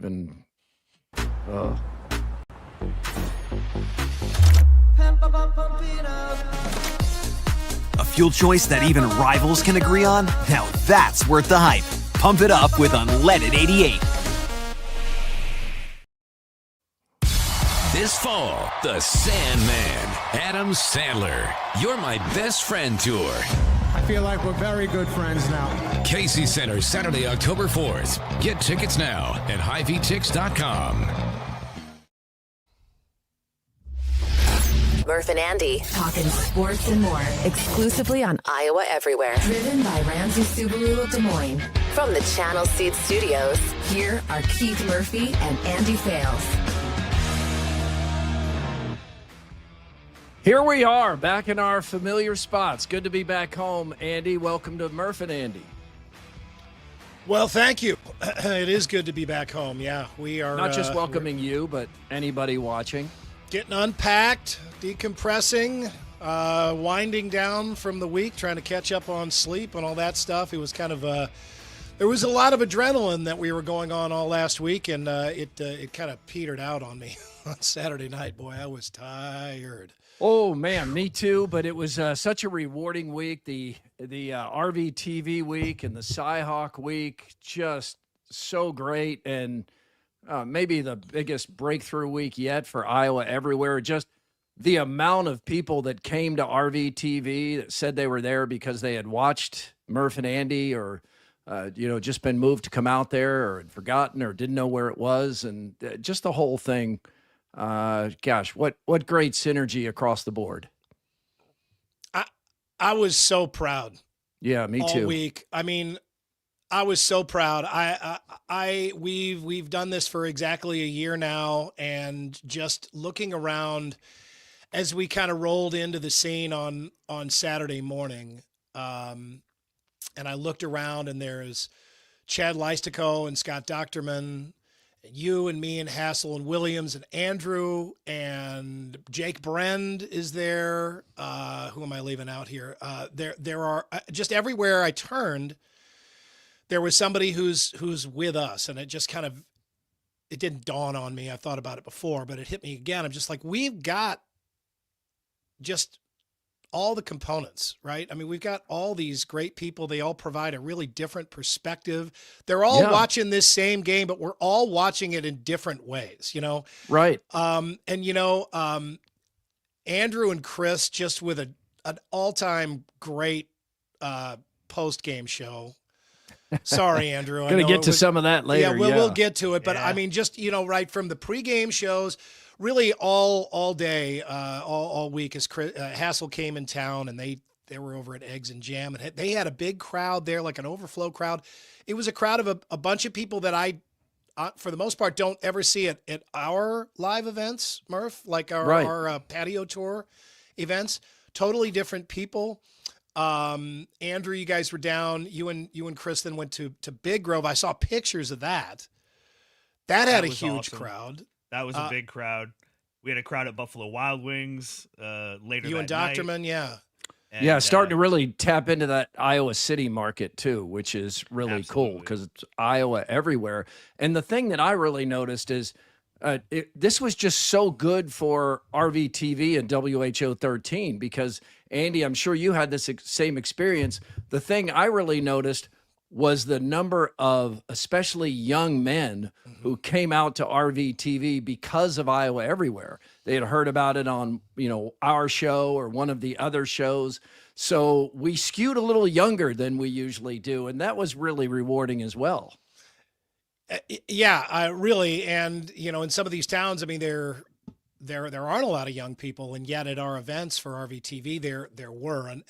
even. A fuel choice that even rivals can agree on? Now that's worth the hype. Pump it up with Unleaded 88. This fall, the Sandman, Adam Sandler, You're My Best Friend Tour. I feel like we're very good friends now. Casey Center, Saturday, October 4th. Get tickets now at HighVTix.com. Murph and Andy, talking sports and more, exclusively on Iowa Everywhere. Driven by Ramsey Subaru of Des Moines. From the Channel Seed Studios, here are Keith Murphy and Andy Fales. Here we are, back in our familiar spots. Good to be back home, Andy. Welcome to Murph and Andy. Well, thank you. It is good to be back home. Yeah, we are. Not just welcoming you, but anybody watching. Getting unpacked, decompressing, winding down from the week, trying to catch up on sleep and all that stuff. It was kind of there was a lot of adrenaline that we were going on all last week, and it kind of petered out on me on Saturday night. Boy, I was tired. Oh, man, me too, but it was such a rewarding week. The RVTV week and the CyHawk week, just so great, and maybe the biggest breakthrough week yet for Iowa Everywhere. Just the amount of people that came to RVTV that said they were there because they had watched Murph and Andy or, just been moved to come out there or had forgotten or didn't know where it was. And just the whole thing. Gosh, what great synergy across the board. I was so proud. Yeah, me too. All week. I mean, I was so proud. We've done this for exactly a year now, and just looking around as we kind of rolled into the scene on Saturday morning, and I looked around, and there's Chad Leistico and Scott Docterman, you and me and Hassel and Williams and Andrew and Jake Brend is there. Who am I leaving out here? There are just everywhere I turned, there was somebody who's with us, and it just kind of, it didn't dawn on me. I thought about it before, but it hit me again. I'm just like, we've got just all the components, right? I mean, we've got all these great people. They all provide a really different perspective. They're all watching this same game, but we're all watching it in different ways, Right. Andrew and Chris just with an all-time great post-game show. Sorry, Andrew. Going to get to some of that later. Yeah, we'll get to it. But I mean, just, right from the pregame shows, really all day, all week, as Hassel came in town, and they were over at Eggs and Jam, and they had a big crowd there, like an overflow crowd. It was a crowd of a bunch of people that I, for the most part, don't ever see at our live events, Murph, like our patio tour events. Totally different people. Andrew, you guys were down. You and Chris then went to Big Grove. I saw pictures of that. That had a huge crowd. That was a big crowd. We had a crowd at Buffalo Wild Wings later. You that and night. Docterman, yeah. And, starting to really tap into that Iowa City market too, which is really cool because it's Iowa Everywhere. And the thing that I really noticed is this was just so good for RVTV and WHO 13 because, Andy, I'm sure you had this same experience. The thing I really noticed was the number of especially young men who came out to RVTV because of Iowa Everywhere. They had heard about it on, our show or one of the other shows. So we skewed a little younger than we usually do. And that was really rewarding as well. Yeah, really. And, in some of these towns, I mean, there aren't a lot of young people. And yet at our events for RVTV, there were. And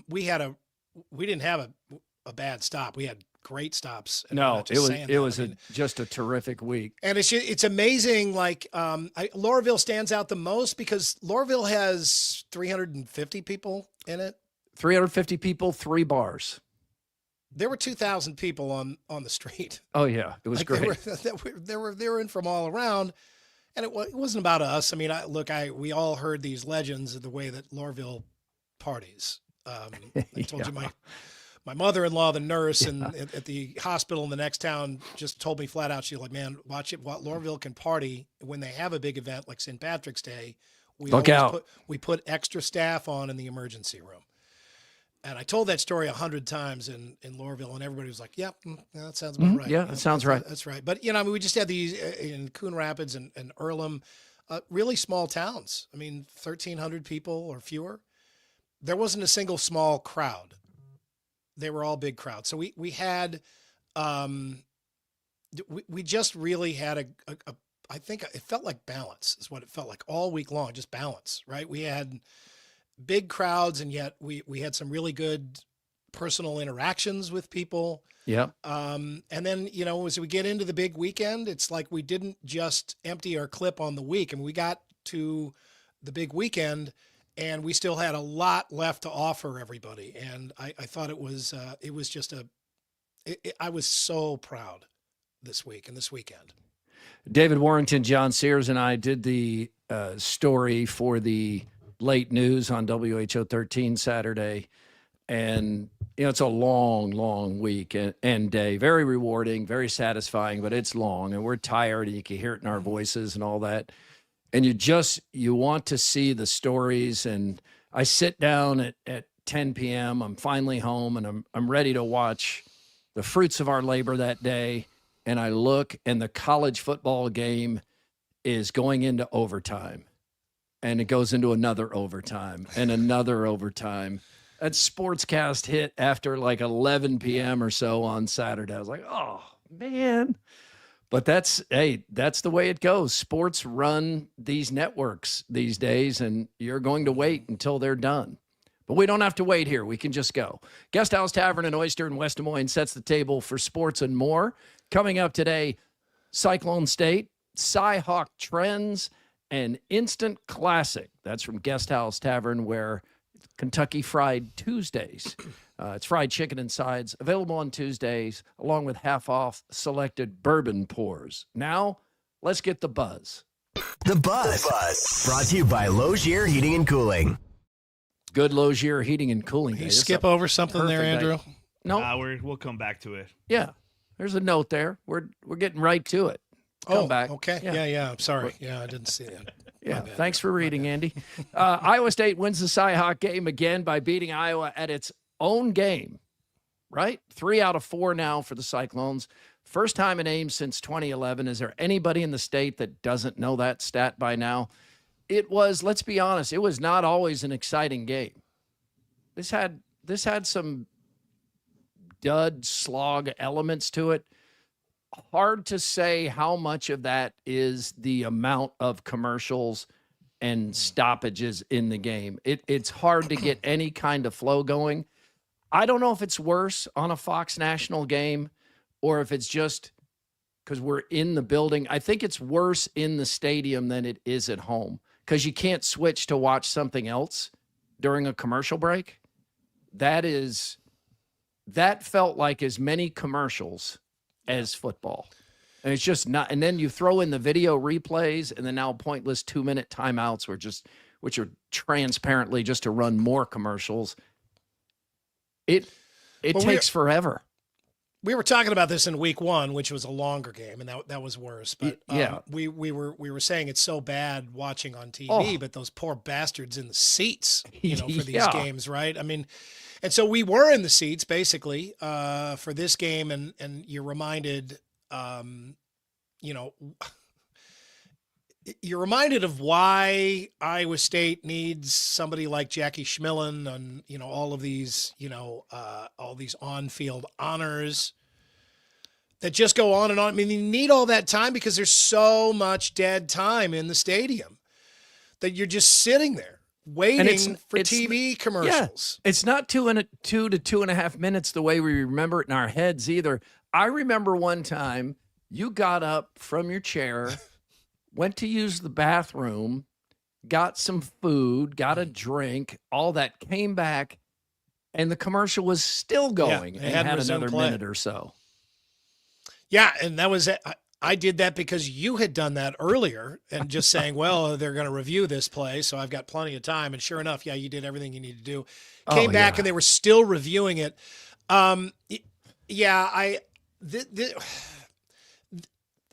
we didn't have a bad stop. We had great stops. No, it was just a terrific week. And it's amazing. Like Laurelville stands out the most because Laurelville has 350 people in it. 350 people, 3 bars. There were 2,000 people on the street. Oh yeah, it was great. They were in from all around, and it wasn't about us. I mean, we all heard these legends of the way that Laurelville parties. I told you my mother-in-law, the nurse at the hospital in the next town, just told me flat out, she's like, man, watch it. Laurelville can party when they have a big event like St. Patrick's Day. Look out. We put extra staff on in the emergency room. And I told that story 100 times in Laurelville, and everybody was like, yep, yeah, that sounds about right. Yeah, that sounds right. That's right. But, I mean, we just had these in Coon Rapids and Earlham, really small towns. I mean, 1,300 people or fewer. There wasn't a single small crowd. They were all big crowds. So we had, we just really had I think it felt like balance is what it felt like all week long, just balance, right? We had big crowds, and yet we had some really good personal interactions with people. Yeah. And then, as we get into the big weekend, it's like we didn't just empty our clip on the week. I mean, we got to the big weekend and we still had a lot left to offer everybody. And I thought it was just I was so proud this week and this weekend. David Warrington, John Sears, and I did the story for the late news on WHO 13 Saturday. And, it's a long, long week and day. Very rewarding, very satisfying, but it's long. And we're tired, and you can hear it in our voices and all that. And you want to see the stories. And I sit down at 10 p.m. I'm finally home, and I'm ready to watch the fruits of our labor that day. And I look, and the college football game is going into overtime. And it goes into another overtime and another overtime. That sportscast hit after like 11 p.m. or so on Saturday. I was like, oh, man. But that's the way it goes. Sports run these networks these days, and you're going to wait until they're done. But we don't have to wait here. We can just go. Guest House Tavern and Oyster in West Des Moines sets the table for sports and more. Coming up today, Cyclone State, CyHawk Trends, and Instant Classic. That's from Guest House Tavern, where Kentucky Fried Tuesdays. It's fried chicken and sides, available on Tuesdays, along with half-off selected bourbon pours. Now, let's get the buzz. The Buzz. Brought to you by Logier Heating and Cooling. Good Logier Heating and Cooling Day. You skip over something there, Andrew? No. We'll come back to it. Yeah. There's a note there. We're getting right to it. Come back. Okay. Yeah. I'm sorry. Yeah, I didn't see that. Yeah, thanks for reading, Andy. Iowa State wins the CyHawk game again by beating Iowa at its own game, right? 3 out of 4 now for the Cyclones. First time in Ames since 2011. Is there anybody in the state that doesn't know that stat by now? It was, let's be honest, it was not always an exciting game. This had some dud slog elements to it. Hard to say how much of that is the amount of commercials and stoppages in the game. It's hard to get any kind of flow going. I don't know if it's worse on a Fox National game or if it's just because we're in the building. I think it's worse in the stadium than it is at home because you can't switch to watch something else during a commercial break. That felt like as many commercials as football. And it's just not, and then you throw in the video replays and then now pointless 2-minute timeouts which are transparently just to run more commercials. It takes forever. We were talking about this in week 1, which was a longer game, and that was worse. But we were saying it's so bad watching on TV, but those poor bastards in the seats, for these games, right? I mean, and so we were in the seats basically for this game, and you're reminded, you're reminded of why Iowa State needs somebody like Jackie Schmillen and, all of these, all these on-field honors that just go on and on. I mean, you need all that time because there's so much dead time in the stadium that you're just sitting there waiting for TV commercials. Yeah, it's not 2 to 2.5 minutes the way we remember it in our heads either. I remember one time you got up from your chair, went to use the bathroom, got some food, got a drink, all that, came back, and the commercial was still going and had another minute or so. Yeah, and that was it. I did that because you had done that earlier and just saying, well, they're going to review this play, so I've got plenty of time. And sure enough, you did everything you need to do. Came back and they were still reviewing it. Yeah,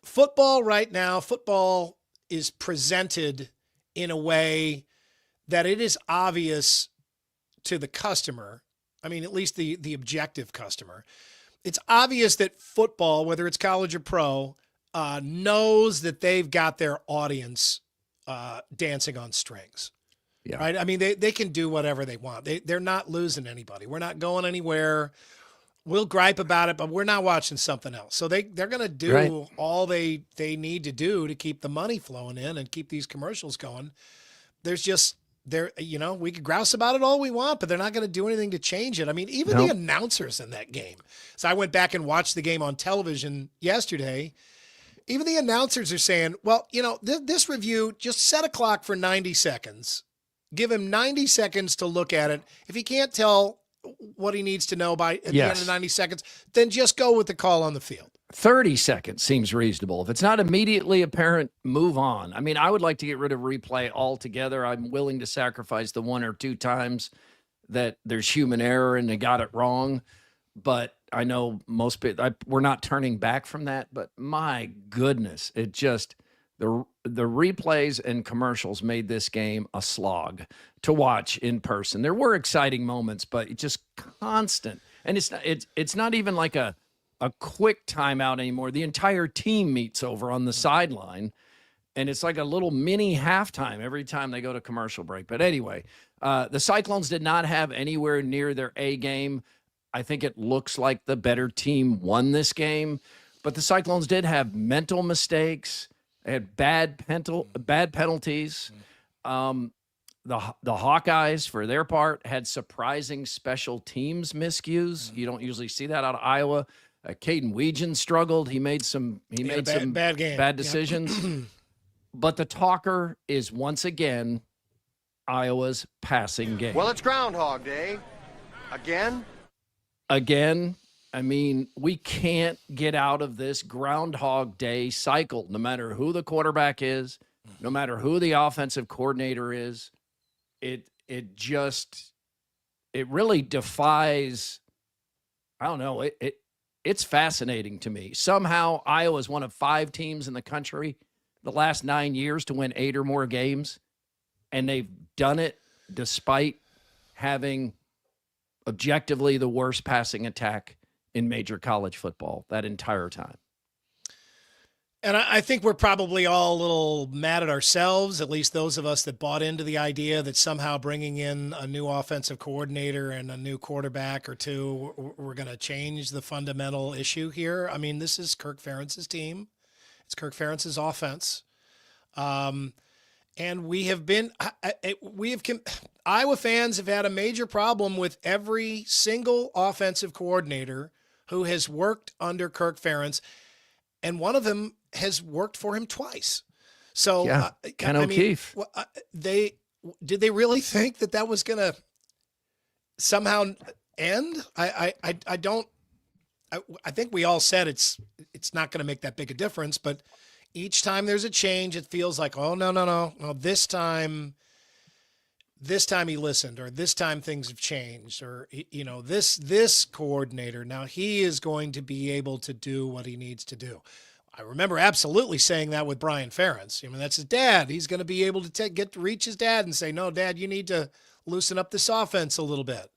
football right now, football is presented in a way that it is obvious to the customer. I mean, at least the objective customer. It's obvious that football, whether it's college or pro, knows that they've got their audience dancing on strings. Yeah. Right? I mean, they can do whatever they want. They're not losing anybody. We're not going anywhere. We'll gripe about it, but we're not watching something else. So they're going to do all they need to do to keep the money flowing in and keep these commercials going. There's just we could grouse about it all we want, but they're not going to do anything to change it. I mean, even the announcers in that game. So I went back and watched the game on television yesterday. Even the announcers are saying, well, this review, just set a clock for 90 seconds. Give him 90 seconds to look at it. If he can't tell what he needs to know by at the end of 90 seconds, then just go with the call on the field. 30 seconds seems reasonable. If it's not immediately apparent, move on. I mean, I would like to get rid of replay altogether. I'm willing to sacrifice the 1 or 2 times that there's human error and they got it wrong. But I know most people, we're not turning back from that. But my goodness, it just, the replays and commercials made this game a slog to watch in person. There were exciting moments, but it's just constant. And it's not even like a quick timeout anymore. The entire team meets over on the sideline, and it's like a little mini halftime every time they go to commercial break. But anyway, the Cyclones did not have anywhere near their A game. I think it looks like the better team won this game, but the Cyclones did have mental mistakes. They had bad penalties. The Hawkeyes, for their part, had surprising special teams miscues. You don't usually see that out of Iowa. Caden Weegan struggled. He made some bad decisions. But the talker is once again Iowa's passing game. Well, it's Groundhog Day. Again. I mean, we can't get out of this Groundhog Day cycle, no matter who the quarterback is, no matter who the offensive coordinator is. It really defies, I don't know, it's fascinating to me. Somehow Iowa is one of 5 teams in the country the last 9 years to win 8 or more games, and they've done it despite having objectively the worst passing attack in major college football that entire time. And I think we're probably all a little mad at ourselves, at least those of us that bought into the idea that somehow bringing in a new offensive coordinator and a new quarterback or two, we're going to change the fundamental issue here. I mean, this is Kirk Ferentz's team. It's Kirk Ferentz's offense. And Iowa fans have had a major problem with every single offensive coordinator who has worked under Kirk Ferentz, and one of them has worked for him twice. So, Ken O'Keefe. Did they really think that was going to somehow end? I think we all said it's not going to make that big a difference, but each time there's a change, it feels like, oh, no, this time he listened, or this time things have changed, or, this coordinator, now he is going to be able to do what he needs to do. I remember absolutely saying that with Brian Ferentz. I mean, that's his dad. He's going to be able to reach his dad and say, no, Dad, you need to loosen up this offense a little bit.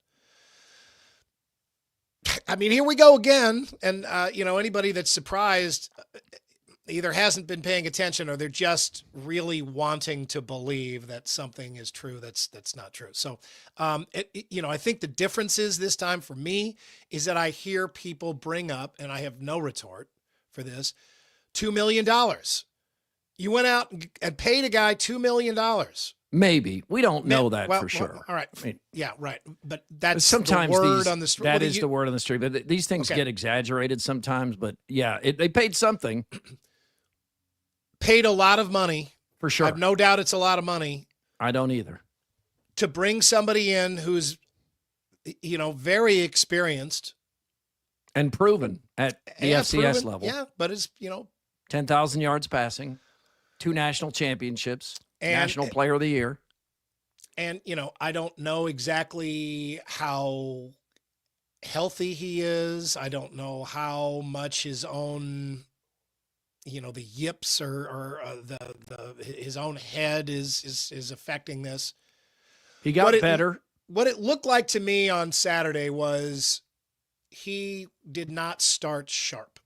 I mean, here we go again. And, anybody that's surprised either hasn't been paying attention, or they're just really wanting to believe that something is true that's not true. So, I think the difference is this time for me is that I hear people bring up, and I have no retort for this, $2 million. You went out and paid a guy $2 million. Maybe. We don't know that for sure. All right. I mean, yeah, right. But that's sometimes the word on the street. That is the word on the street. But these things get exaggerated sometimes. But yeah, they paid something. Paid a lot of money. For sure. I have no doubt it's a lot of money. I don't either. To bring somebody in who's, very experienced. And proven at the FCS level. Yeah, but it's, 10,000 yards passing, 2 national championships, National Player of the Year. And, I don't know exactly how healthy he is. I don't know how much his own, the yips or his own head is affecting this. He got better. What it looked like to me on Saturday was he did not start sharp.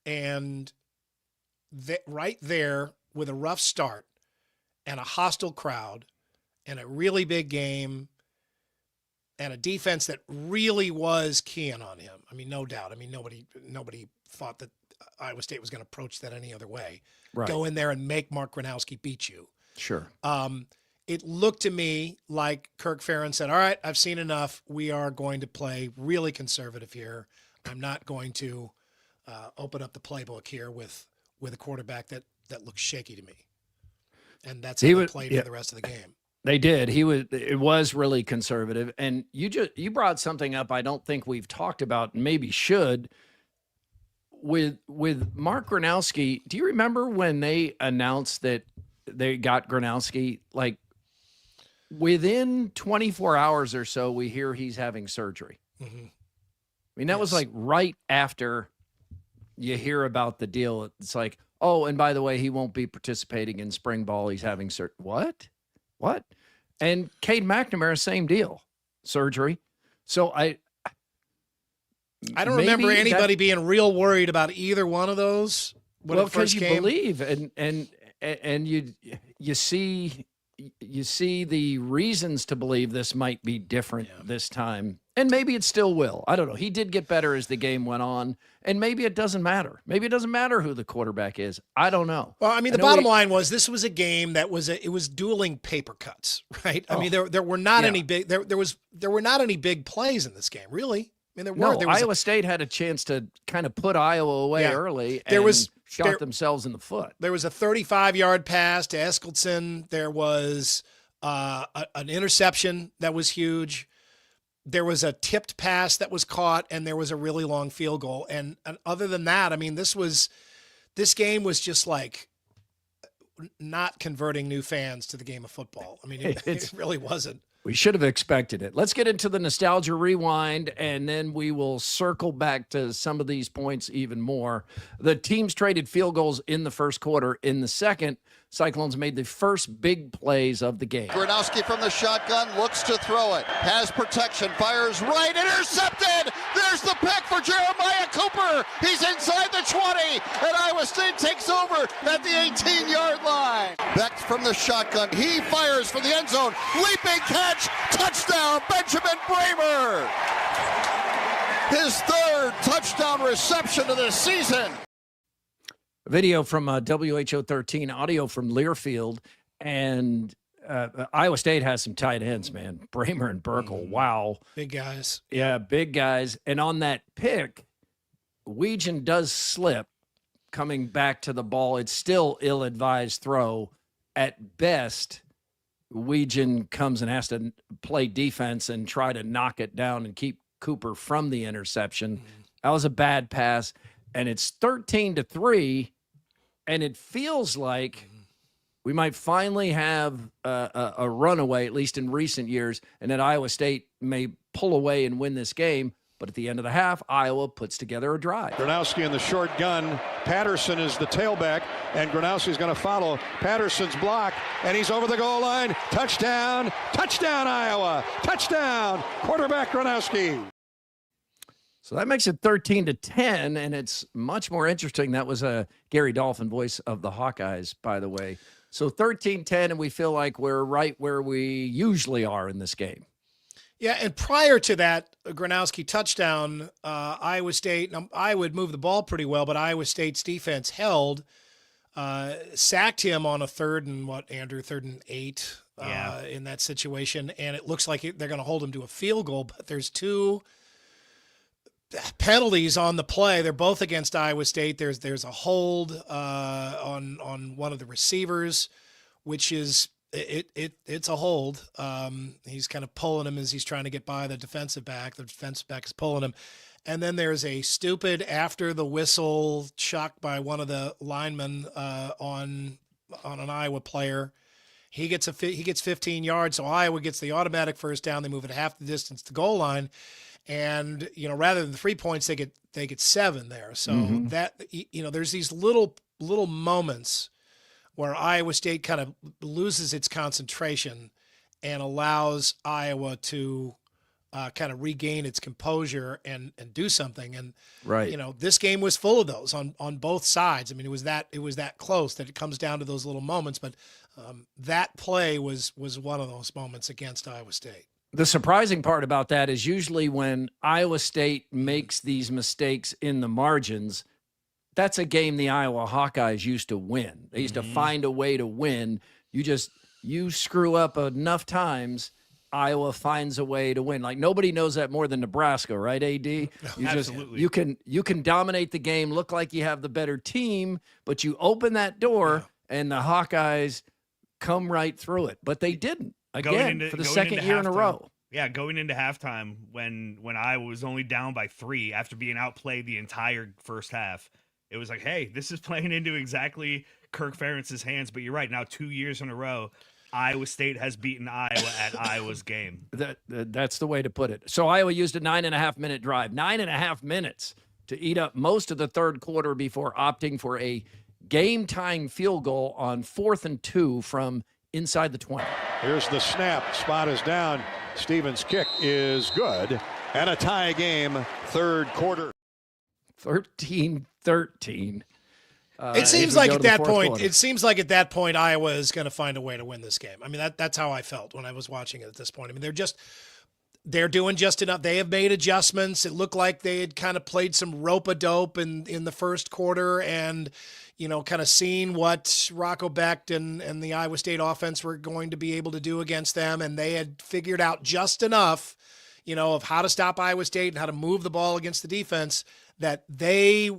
And right there with a rough start and a hostile crowd and a really big game and a defense that really was keying on him. I mean, no doubt. I mean, nobody thought that Iowa State was going to approach that any other way. Right. Go in there and make Mark Gronowski beat you. Sure. It looked to me like Kirk Ferentz said, all right, I've seen enough. We are going to play really conservative here. I'm not going to open up the playbook here with a quarterback that looks shaky to me. And that's how they played for the rest of the game. They did. It was really conservative. And you brought something up I don't think we've talked about, maybe should. With Mark Gronowski, do you remember when they announced that they got Gronowski? Like within 24 hours or so, we hear he's having surgery. Mm-hmm. I mean, that was like right after you hear about the deal. It's like, oh, and by the way, he won't be participating in spring ball. He's having What? And Cade McNamara, same deal, surgery. So I don't remember anybody being real worried about either one of those. Well, because you believe and you see the reasons to believe this might be different this time. And maybe it still will. I don't know. He did get better as the game went on, and maybe it doesn't matter. Maybe it doesn't matter who the quarterback is. I don't know. Well, I mean, the bottom line was this was a game that was it was dueling paper cuts, right? I mean, there were not any big there were not any big plays in this game, really. I mean, Iowa State had a chance to kind of put Iowa away early and shot themselves in the foot. There was a 35-yard pass to Eskildson. There was an interception that was huge. There was a tipped pass that was caught, and there was a really long field goal. And other than that, I mean, this game was just like not converting new fans to the game of football. I mean, it really wasn't. We should have expected it. Let's get into the nostalgia rewind, and then we will circle back to some of these points even more. The teams traded field goals in the first quarter. In the second, Cyclones made the first big plays of the game. Gronowski from the shotgun looks to throw it. Has protection, fires right, intercepted! There's the pick for Jeremiah Cooper! He's inside the 20, and Iowa State takes over at the 18-yard line. Beck from the shotgun, he fires for the end zone. Leaping catch, touchdown, Benjamin Bramer! His third touchdown reception of the season. Video from WHO 13, audio from Learfield, and Iowa State has some tight ends, man. Bramer and Burkle, wow. Big guys. Yeah, big guys. And on that pick, Weegan does slip coming back to the ball. It's still ill-advised throw. At best, Weegan comes and has to play defense and try to knock it down and keep Cooper from the interception. That was a bad pass. And it's 13-3, and it feels like we might finally have a runaway, at least in recent years, and that Iowa State may pull away and win this game. But at the end of the half, Iowa puts together a drive. Gronowski in the short gun. Patterson is the tailback, and Gronowski's going to follow Patterson's block, and he's over the goal line. Touchdown! Touchdown, Iowa! Touchdown! Quarterback Gronowski. So that makes it 13-10, and it's much more interesting. That was a Gary Dolphin, voice of the Hawkeyes, by the way. So 13-10, and we feel like we're right where we usually are in this game. Yeah, and prior to that Gronowski touchdown, Iowa State, I would move the ball pretty well, but Iowa State's defense held, sacked him on a third and 8 in that situation, and it looks like they're going to hold him to a field goal, but there's two penalties on the play. They're both against Iowa State. There's a hold on one of the receivers, which is it's a hold. He's kind of pulling him as he's trying to get by the defensive back. The defensive back is pulling him. And then there's a stupid after the whistle chuck by one of the linemen on an Iowa player. He gets 15 yards, so Iowa gets the automatic first down. They move it half the distance to goal line. And, rather than 3 points, they get 7 there. So that, there's these little moments where Iowa State kind of loses its concentration and allows Iowa to kind of regain its composure and do something. And, this game was full of those on both sides. I mean, it was that close that it comes down to those little moments, but that play was one of those moments against Iowa State. The surprising part about that is usually when Iowa State makes these mistakes in the margins, that's a game the Iowa Hawkeyes used to win. They used to find a way to win. You screw up enough times, Iowa finds a way to win. Like nobody knows that more than Nebraska, right, AD? Absolutely. You can dominate the game, look like you have the better team, but you open that door and the Hawkeyes come right through it. But they didn't. Again, for the second year in a row. Yeah, going into halftime when Iowa was only down by 3 after being outplayed the entire first half, it was like, hey, this is playing into exactly Kirk Ferentz's hands. But you're right, now 2 years in a row, Iowa State has beaten Iowa at Iowa's game. That's the way to put it. So Iowa used a 9.5-minute drive, 9.5 minutes to eat up most of the third quarter before opting for a game-tying field goal on 4th and 2 from inside the 20. Here's the snap. Spot is down. Stevens' kick is good. And a tie game, third quarter. 13-13. It seems like at that point, Iowa is going to find a way to win this game. I mean, that's how I felt when I was watching it at this point. I mean, they're doing just enough. They have made adjustments. It looked like they had kind of played some rope-a-dope in the first quarter and, kind of seen what Rocco Becht and the Iowa State offense were going to be able to do against them. And they had figured out just enough, of how to stop Iowa State and how to move the ball against the defense that they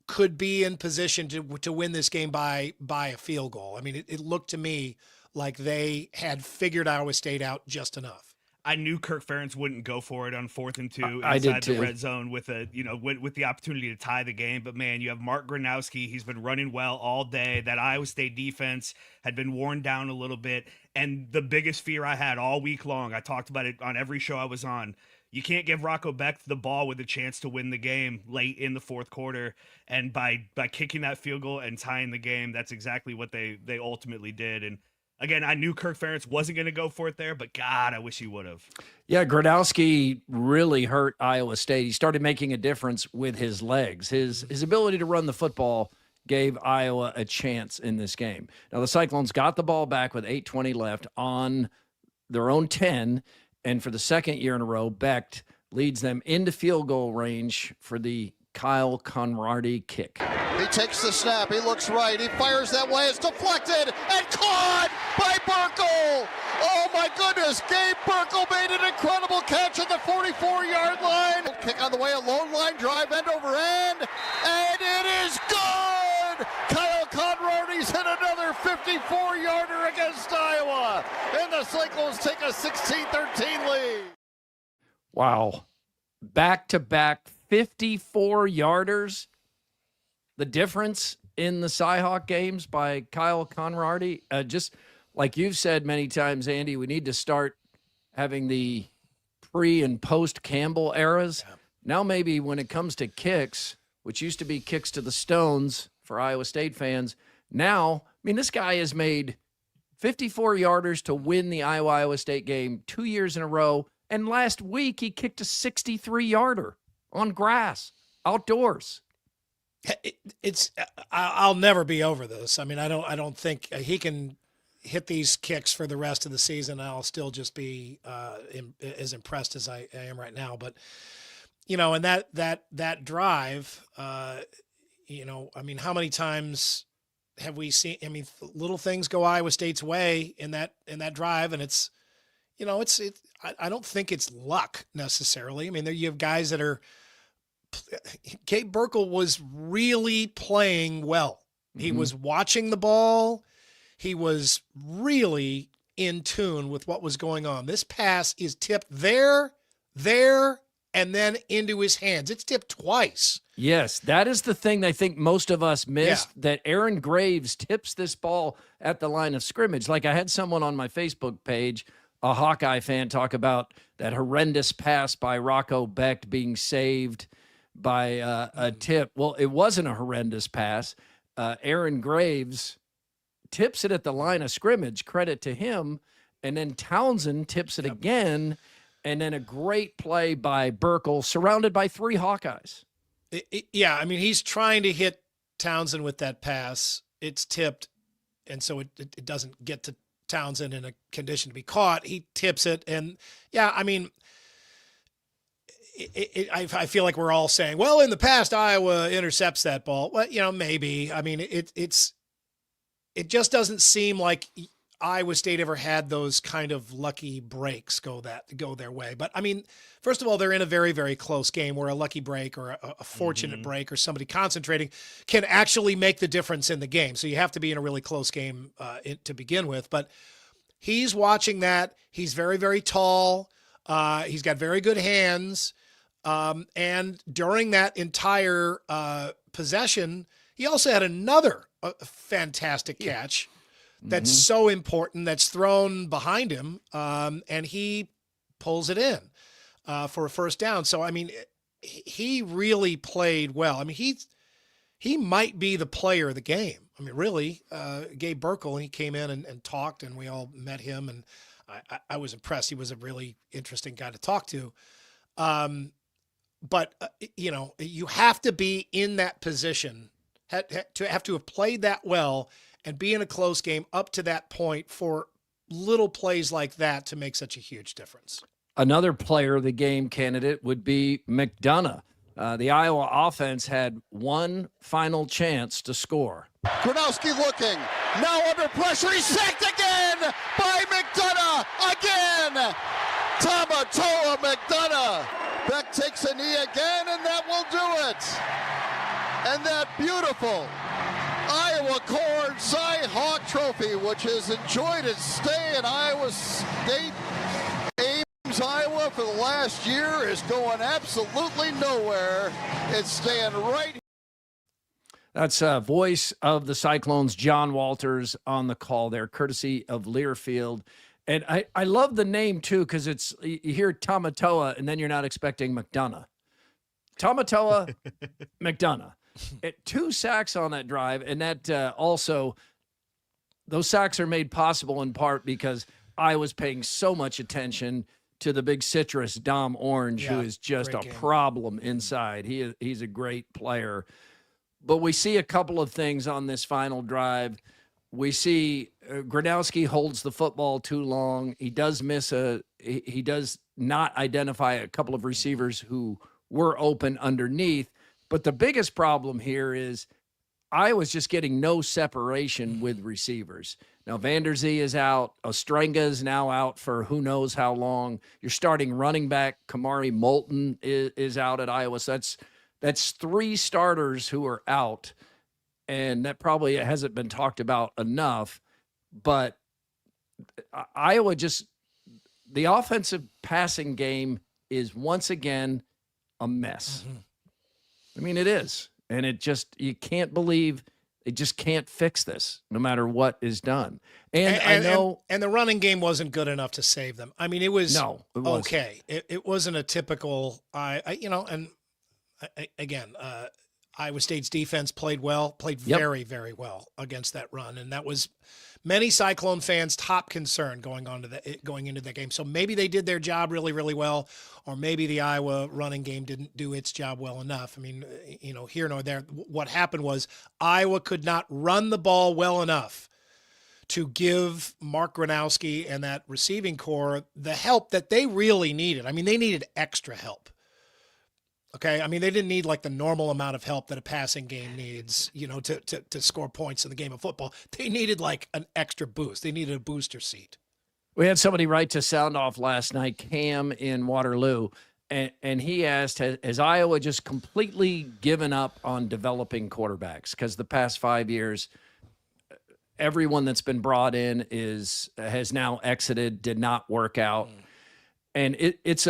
could be in position to win this game by a field goal. I mean, it looked to me like they had figured Iowa State out just enough. I knew Kirk Ferentz wouldn't go for it on 4th and 2 I did inside too. the red zone with the opportunity to tie the game. But man, you have Mark Gronowski. He's been running well all day. That Iowa State defense had been worn down a little bit. And the biggest fear I had all week long, I talked about it on every show I was on. You can't give Rocco Becht the ball with a chance to win the game late in the fourth quarter. And by kicking that field goal and tying the game, that's exactly what they ultimately did. And again, I knew Kirk Ferentz wasn't going to go for it there, but God, I wish he would have. Yeah, Gronowski really hurt Iowa State. He started making a difference with his legs. His ability to run the football gave Iowa a chance in this game. Now, the Cyclones got the ball back with 8:20 left on their own 10, and for the second year in a row, Becht leads them into field goal range for the Kyle Conradi kick. He takes the snap. He looks right. He fires that way. It's deflected and caught by Burkle. Oh, my goodness. Gabe Burkle made an incredible catch at the 44-yard line. Kick on the way, a lone line drive end over end, and it is good. Kyle Conradi's hit another 54-yarder against Iowa, and the Cyclones take a 16-13 lead. Wow. Back-to-back 54-yarders. The difference in the CyHawk games by Kyle Conradi, just like you've said many times, Andy, we need to start having the pre- and post-Campbell eras. Yeah. Now maybe when it comes to kicks, which used to be kicks to the stones for Iowa State fans, now, I mean, this guy has made 54-yarders to win the Iowa State game 2 years in a row, and last week he kicked a 63-yarder on grass, outdoors. I'll never be over this. I mean, I don't think he can hit these kicks for the rest of the season. I'll still just be as impressed as I am right now. But and that drive, I mean, how many times have we seen? I mean, little things go Iowa State's way in that drive, and it's I don't think it's luck necessarily. I mean, you have guys that are. Gabe Burkle was really playing well. He was watching the ball. He was really in tune with what was going on. This pass is tipped there, and then into his hands. It's tipped twice. Yes, that is the thing I think most of us missed, that Aaron Graves tips this ball at the line of scrimmage. Like I had someone on my Facebook page a Hawkeye fan talk about that horrendous pass by Rocco Becht being saved by a tip. Well, it wasn't a horrendous pass. Aaron Graves tips it at the line of scrimmage, credit to him, and then Townsend tips it again, and then a great play by Burkle, surrounded by 3 Hawkeyes. Yeah, I mean, he's trying to hit Townsend with that pass. It's tipped, and so it doesn't get to Townsend in a condition to be caught. He tips it, and yeah, I mean, I feel like we're all saying, well, in the past, Iowa intercepts that ball. Well, maybe. I mean, it just doesn't seem like Iowa State ever had those kind of lucky breaks go their way. But I mean, first of all, they're in a very, very close game where a lucky break or a fortunate break or somebody concentrating can actually make the difference in the game. So you have to be in a really close game to begin with. But he's watching that. He's very, very tall. He's got very good hands. And during that entire possession, he also had another fantastic catch. That's so important, that's thrown behind him, and he pulls it in for a first down. So, I mean, he really played well. I mean, he might be the player of the game. I mean, really, Gabe Burkle, he came in and talked, and we all met him, and I was impressed. He was a really interesting guy to talk to. But, you have to be in that position, to have played that well and be in a close game up to that point for little plays like that to make such a huge difference. Another player of the game candidate would be McDonough. The Iowa offense had one final chance to score. Groundhog looking, now under pressure, he's sacked again by McDonough, again! Tamatoa McDonough. Beck takes a knee again, and that will do it. And that beautiful Iowa Corn CyHawk Trophy, which has enjoyed its stay in Iowa State, Ames, Iowa for the last year, is going absolutely nowhere. It's staying right here. That's voice of the Cyclones, John Walters, on the call there, courtesy of Learfield. And I love the name, too, because it's you hear Tamatoa, and then you're not expecting McDonough. Tamatoa McDonough. 2 sacks on that drive, and that also, those sacks are made possible in part because I was paying so much attention to the big citrus Dom Orange, who is just a problem inside. He's a great player. But we see a couple of things on this final drive. We see Gronowski holds the football too long. He does miss he does not identify a couple of receivers who were open underneath. But the biggest problem here is Iowa's just getting no separation with receivers. Now, Vanderzee is out. Ostrenga is now out for who knows how long. You're starting running back. Kamari Moulton is out at Iowa. So that's 3 starters who are out, and that probably hasn't been talked about enough. But Iowa the offensive passing game is once again a mess. I mean, it is. And you can't believe they just can't fix this no matter what is done. And I know. And the running game wasn't good enough to save them. I mean, it was okay. It wasn't a typical, again, Iowa State's defense played very, very well against that run. And that was many Cyclone fans' top concern going into that game. So maybe they did their job really, really well, or maybe the Iowa running game didn't do its job well enough. I mean, here nor there. What happened was Iowa could not run the ball well enough to give Mark Gronowski and that receiving core the help that they really needed. I mean, they needed extra help. Okay, I mean, they didn't need like the normal amount of help that a passing game needs, to score points in the game of football. They needed like an extra boost. They needed a booster seat. We had somebody write to Sound Off last night, Cam in Waterloo, and he asked, has Iowa just completely given up on developing quarterbacks? Because the past 5 years, everyone that's been brought in has now exited, did not work out. And it's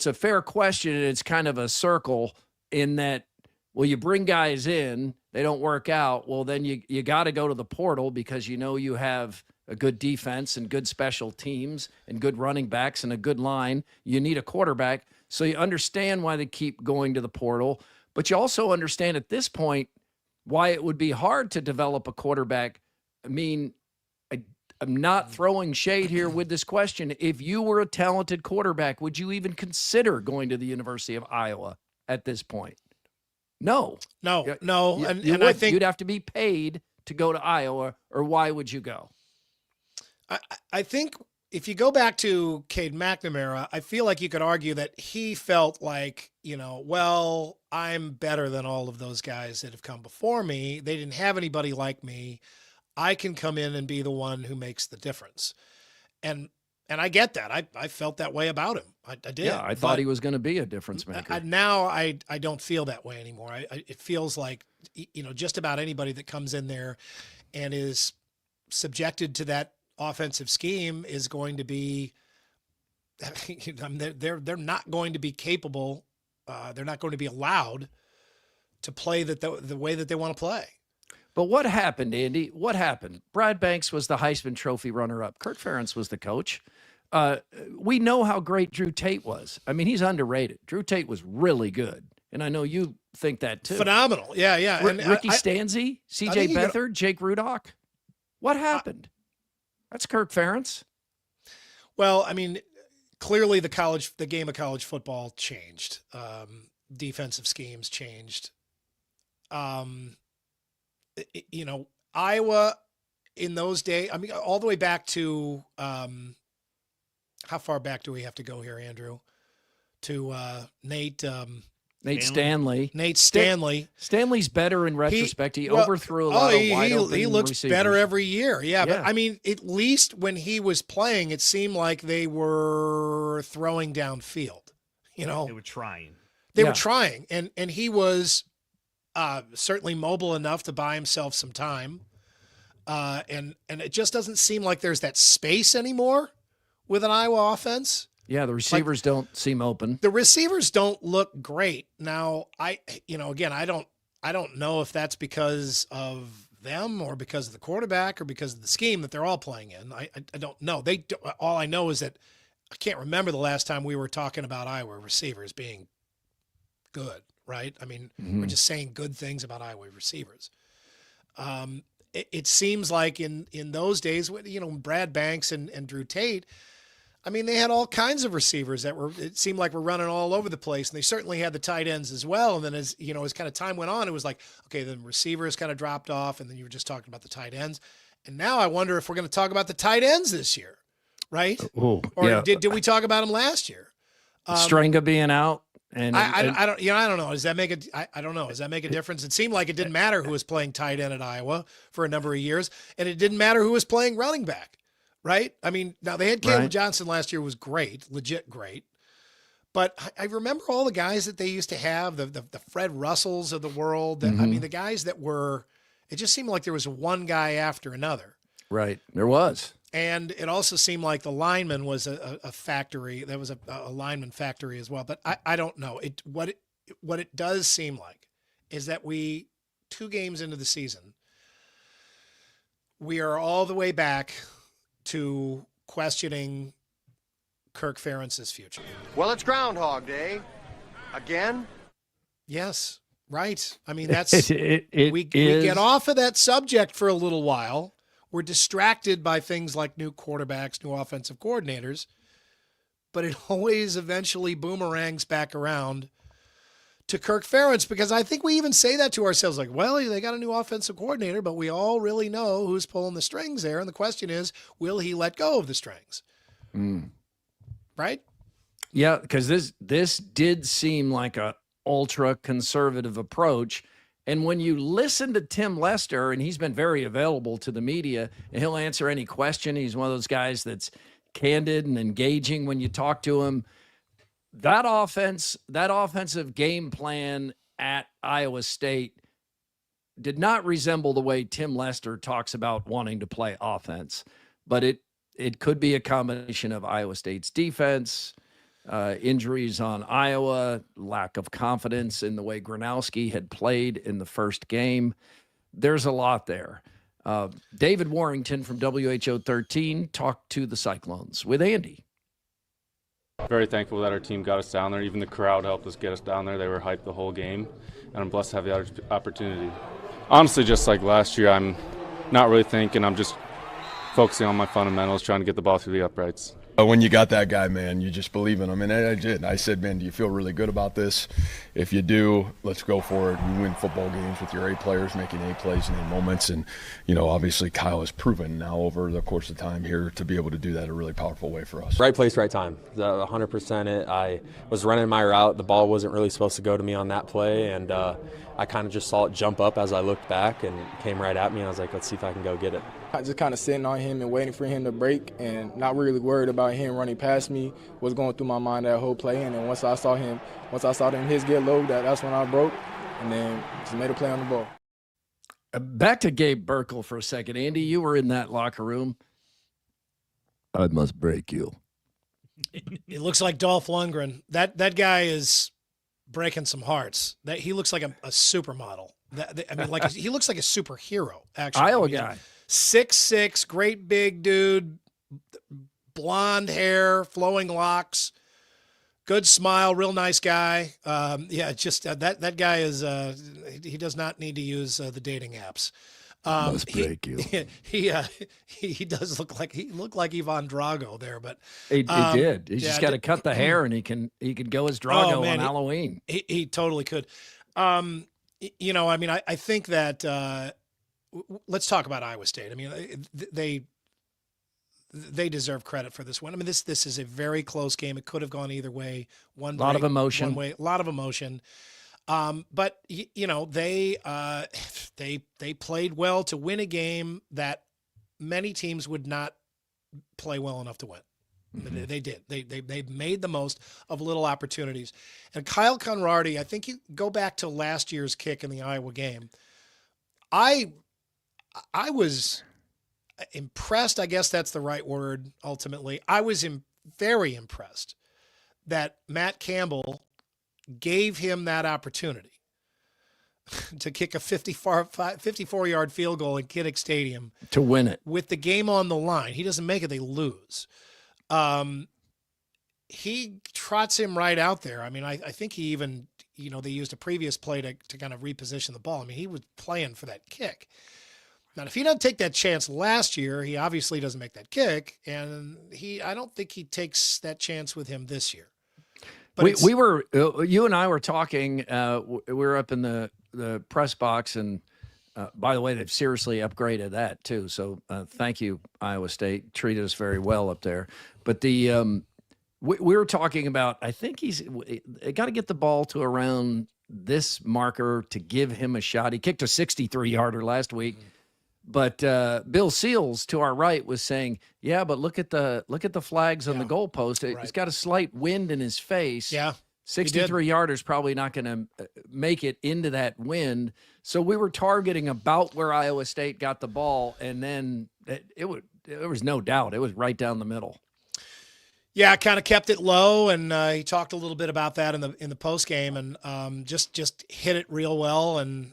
a fair question, and it's kind of a circle in that, well, you bring guys in, they don't work out, well, then you got to go to the portal because you have a good defense and good special teams and good running backs and a good line. You need a quarterback. So you understand why they keep going to the portal, but you also understand at this point why it would be hard to develop a quarterback. I mean, I'm not throwing shade here with this question. If you were a talented quarterback, would you even consider going to the University of Iowa at this point? No. No. And I think you'd have to be paid to go to Iowa, or why would you go? I think if you go back to Cade McNamara, I feel like you could argue that he felt like, well, I'm better than all of those guys that have come before me. They didn't have anybody like me. I can come in and be the one who makes the difference. And I get that. I felt that way about him. I did. Yeah, I thought he was going to be a difference maker. Now I don't feel that way anymore. It feels like, just about anybody that comes in there and is subjected to that offensive scheme is going to be, they're not going to be capable. They're not going to be allowed to play the way that they want to play. But what happened, Andy? What happened? Brad Banks was the Heisman Trophy runner-up. Kirk Ferentz was the coach. We know how great Drew Tate was. I mean, he's underrated. Drew Tate was really good, and I know you think that too. Phenomenal, yeah. And Ricky Stanzi, C.J. Beathard, Jake Rudock. What happened? That's Kirk Ferentz. Well, I mean, clearly the game of college football changed. Defensive schemes changed. Iowa in those days, I mean, all the way back to, how far back do we have to go here, Andrew? To Nate Stanley. Nate Stanley. Stanley's better in retrospect. He overthrew a lot of wide open he looks receivers. better every year. Yeah, but I mean, at least when he was playing, it seemed like they were throwing downfield. They were trying. They were trying, and he was certainly mobile enough to buy himself some time. And it just doesn't seem like there's that space anymore with an Iowa offense. Yeah, the receivers don't seem open. The receivers don't look great. Now, again, I don't know if that's because of them or because of the quarterback or because of the scheme that they're all playing in. I don't know. All I know is that I can't remember the last time we were talking about Iowa receivers being good, right? I mean, we're just saying good things about Iowa receivers. It seems like in those days, Brad Banks and Drew Tate, I mean, they had all kinds of receivers it seemed like were running all over the place, and they certainly had the tight ends as well. And then as kind of time went on, it was like, okay, then receivers kind of dropped off, and then you were just talking about the tight ends. And now I wonder if we're going to talk about the tight ends this year, right? Or did we talk about them last year? Stringa being out. And I don't know. Does that make it? I don't know. Does that make a difference? It seemed like it didn't matter who was playing tight end at Iowa for a number of years, and it didn't matter who was playing running back, right? I mean, now they had Caleb Johnson last year, was great, legit great, but I remember all the guys that they used to have, the Fred Russells of the world. I mean, the guys that were. It just seemed like there was one guy after another. Right, there was. And it also seemed like the lineman was a factory. There was a lineman factory as well. But I don't know. What it does seem like is that 2 games into the season, we are all the way back to questioning Kirk Ferentz's future. Well, it's Groundhog Day. Again? Yes, right. I mean, that's we get off of that subject for a little while. We're distracted by things like new quarterbacks, new offensive coordinators, but it always eventually boomerangs back around to Kirk Ferentz, because I think we even say that to ourselves, like, well, they got a new offensive coordinator, but we all really know who's pulling the strings there. And the question is, will he let go of the strings? Right? Yeah, because this did seem like a ultra conservative approach. And when you listen to Tim Lester, and he's been very available to the media, and he'll answer any question. He's one of those guys that's candid and engaging when you talk to him. That offensive game plan at Iowa State did not resemble the way Tim Lester talks about wanting to play offense. But it could be a combination of Iowa State's defense, injuries on Iowa, lack of confidence in the way Gronowski had played in the first game. There's a lot there. David Warrington from WHO 13 talked to the Cyclones with Andy. Very thankful that our team got us down there. Even the crowd helped us get us down there. They were hyped the whole game, and I'm blessed to have the opportunity. Honestly, just like last year, I'm not really thinking. I'm just focusing on my fundamentals, trying to get the ball through the uprights. When you got that guy, man, you just believe in him. And I did. I said, man, do you feel really good about this? If you do, let's go for it. We win football games with your A players making A plays in A moments. And, obviously Kyle has proven now over the course of time here to be able to do that in a really powerful way for us. Right place, right time. 100% it. I was running my route. The ball wasn't really supposed to go to me on that play. And I kind of just saw it jump up as I looked back and came right at me. And I was like, let's see if I can go get it. I just kind of sitting on him and waiting for him to break and not really worried about him running past me was going through my mind that whole play. And then once I saw them his get low, that's when I broke and then just made a play on the ball. Back to Gabe Burkle for a second. Andy, you were in that locker room. I must break you. It looks like Dolph Lundgren. That guy is breaking some hearts. That he looks like a supermodel. He looks like a superhero. Actually, Iowa guy. 6'6", great big dude, blonde hair, flowing locks, good smile, real nice guy. That guy is he does not need to use the dating apps. Must break you. He does look like Ivan Drago there, but he did. He's just got to cut the hair, and he can go as Drago on Halloween. He totally could. I think that. Let's talk about Iowa State. I mean, they deserve credit for this one. I mean, this is a very close game. It could have gone either way. A lot of emotion. But they played well to win a game that many teams would not play well enough to win. Mm-hmm. They did. They made the most of little opportunities. And Kyle Conradi, I think you go back to last year's kick in the Iowa game. I was impressed. I guess that's the right word. Ultimately, I was very impressed that Matt Campbell gave him that opportunity to kick a 54-yard field goal in Kinnick Stadium to win it with the game on the line. He doesn't make it; they lose. He trots him right out there. I mean, I think he even, they used a previous play to kind of reposition the ball. I mean, he was playing for that kick. Now, if he doesn't take that chance last year, he obviously doesn't make that kick, and I don't think he takes that chance with him this year. But you and I were talking. We were up in the press box, and by the way, they've seriously upgraded that too. So thank you, Iowa State. Treated us very well up there. But we were talking about. I think they got to get the ball to around this marker to give him a shot. He kicked a 63-yarder last week. Mm-hmm. But Bill Seals to our right was saying, "Yeah, but look at the flags on the goalpost. He's got a slight wind in his face. Yeah, 63-yarder's probably not going to make it into that wind. So we were targeting about where Iowa State got the ball, and then there was no doubt it was right down the middle. Yeah, kind of kept it low, and he talked a little bit about that in the post game, and just hit it real well, and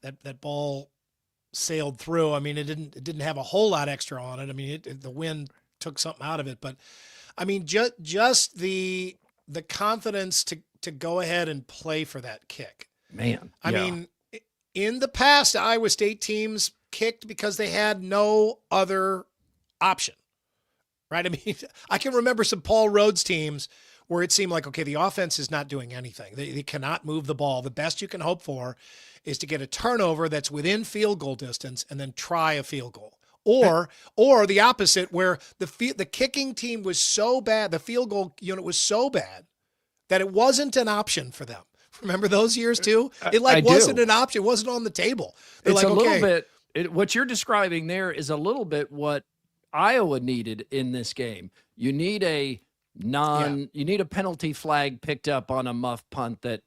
that ball sailed through. I mean, it didn't have a whole lot extra on it. I mean, the wind took something out of it, but I mean, just the confidence to go ahead and play for that kick. Man, I mean, in the past, Iowa State teams kicked because they had no other option, right? I mean, I can remember some Paul Rhodes teams where it seemed like, okay, the offense is not doing anything. They cannot move the ball. The best you can hope for is to get a turnover that's within field goal distance and then try a field goal. Or the opposite, where the kicking team was so bad, the field goal unit was so bad that it wasn't an option for them. Remember those years too? It wasn't an option. It wasn't on the table. They're it's like, a little bit, what you're describing there is a little bit what Iowa needed in this game. You need you need a penalty flag picked up on a muff punt that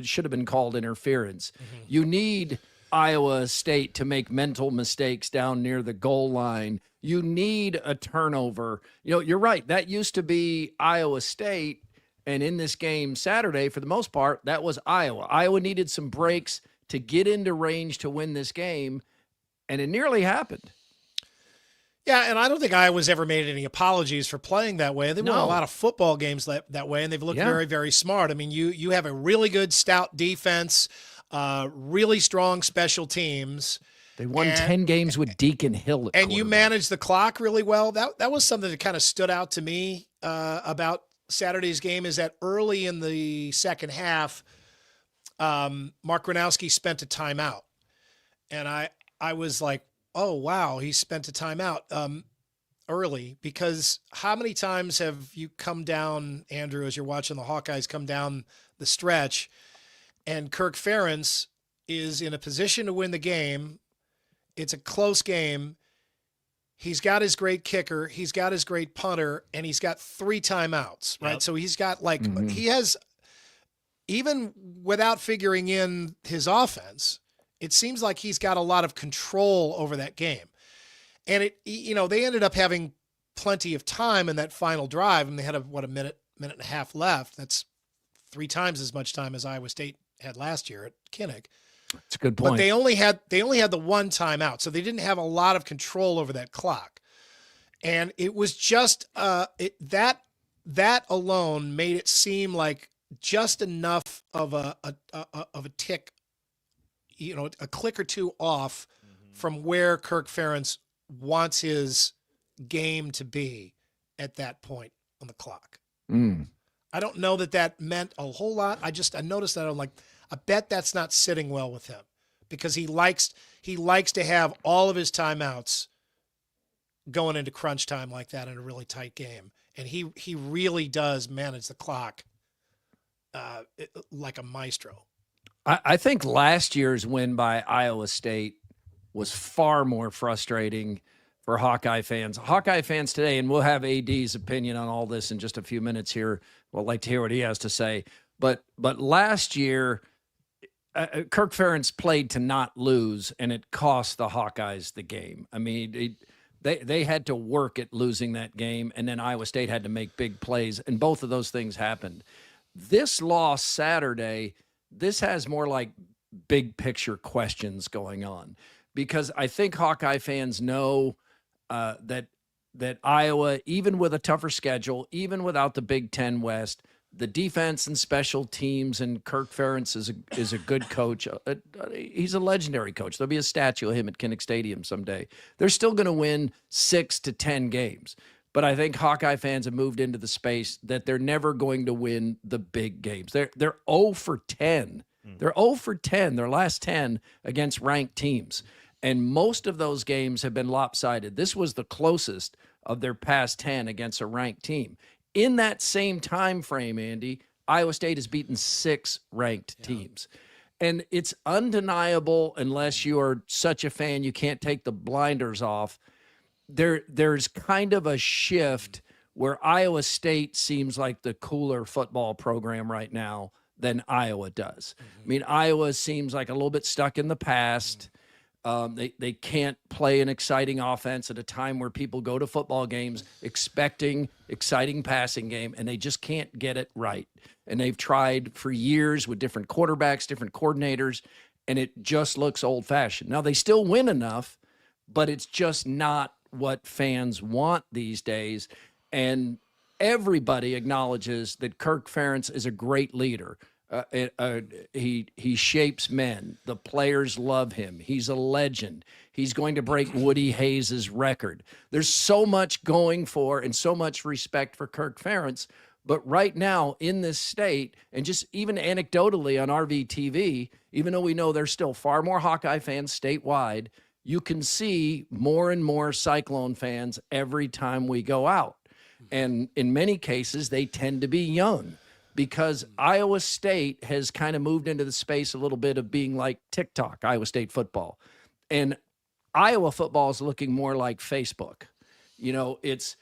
should have been called interference. Mm-hmm. You need Iowa State to make mental mistakes down near the goal line. You need a turnover. You're right. That used to be Iowa State. And in this game Saturday, for the most part, that was Iowa. Iowa needed some breaks to get into range to win this game. and it nearly happened. Yeah, and I don't think Iowa's ever made any apologies for playing that way. They've won a No. lot of football games that way, and they've looked very, very smart. I mean, you have a really good, stout defense, really strong special teams. They won 10 games with Deacon Hill at and you managed the clock really well. That was something that kind of stood out to me about Saturday's game, is that early in the second half, Mark Gronowski spent a timeout. And I was like, oh, wow, he spent a timeout early, because how many times have you come down, Andrew, as you're watching the Hawkeyes come down the stretch, and Kirk Ferentz is in a position to win the game. It's a close game. He's got his great kicker. He's got his great punter, and he's got 3 timeouts, right? Yep. So he's got he has, even without figuring in his offense, it seems like he's got a lot of control over that game. And they ended up having plenty of time in that final drive, and they had a minute and a half left. That's 3 times as much time as Iowa State had last year at Kinnick. That's a good point. But they only had the 1 timeout, so they didn't have a lot of control over that clock. And it was just that alone made it seem like just enough of a tick, a click or two off from where Kirk Ferentz wants his game to be at that point on the clock. I don't know that meant a whole lot. I noticed that. I'm like, I bet that's not sitting well with him, because he likes to have all of his timeouts going into crunch time like that in a really tight game. And he really does manage the clock like a maestro. I think last year's win by Iowa State was far more frustrating for Hawkeye fans. Hawkeye fans today, and we'll have AD's opinion on all this in just a few minutes here. We'll like to hear what he has to say. But last year, Kirk Ferentz played to not lose, and it cost the Hawkeyes the game. I mean, they had to work at losing that game, and then Iowa State had to make big plays, and both of those things happened. This loss Saturday, this has more like big picture questions going on, because I think Hawkeye fans know that Iowa, even with a tougher schedule, even without the Big Ten West, the defense and special teams, and Kirk Ferentz is a good coach. He's a legendary coach. There'll be a statue of him at Kinnick Stadium someday. They're still going to win 6 to 10 games. But I think Hawkeye fans have moved into the space that they're never going to win the big games. They're 0 for 10. They're 0 for 10, their last 10 against ranked teams. And most of those games have been lopsided. This was the closest of their past 10 against a ranked team. In that same time frame, Andy, Iowa State has beaten 6 ranked teams. And it's undeniable, unless you are such a fan you can't take the blinders off. There's kind of a shift where Iowa State seems like the cooler football program right now than Iowa does. I mean, Iowa seems like a little bit stuck in the past. They can't play an exciting offense at a time where people go to football games expecting exciting passing game, and they just can't get it right. And they've tried for years with different quarterbacks, different coordinators, and it just looks old-fashioned. Now, they still win enough, but it's just not what fans want these days. And everybody acknowledges that Kirk Ferentz is a great leader. He shapes men. The players love him. He's a legend. He's going to break Woody Hayes' record. There's so much going for and so much respect for Kirk Ferentz. But right now in this state, and just even anecdotally on RVTV, even though we know there's still far more Hawkeye fans statewide, you can see more and more Cyclone fans every time we go out. And in many cases, they tend to be young, because Iowa State has kind of moved into the space a little bit of being like TikTok, Iowa State football. And Iowa football is looking more like Facebook. You know, it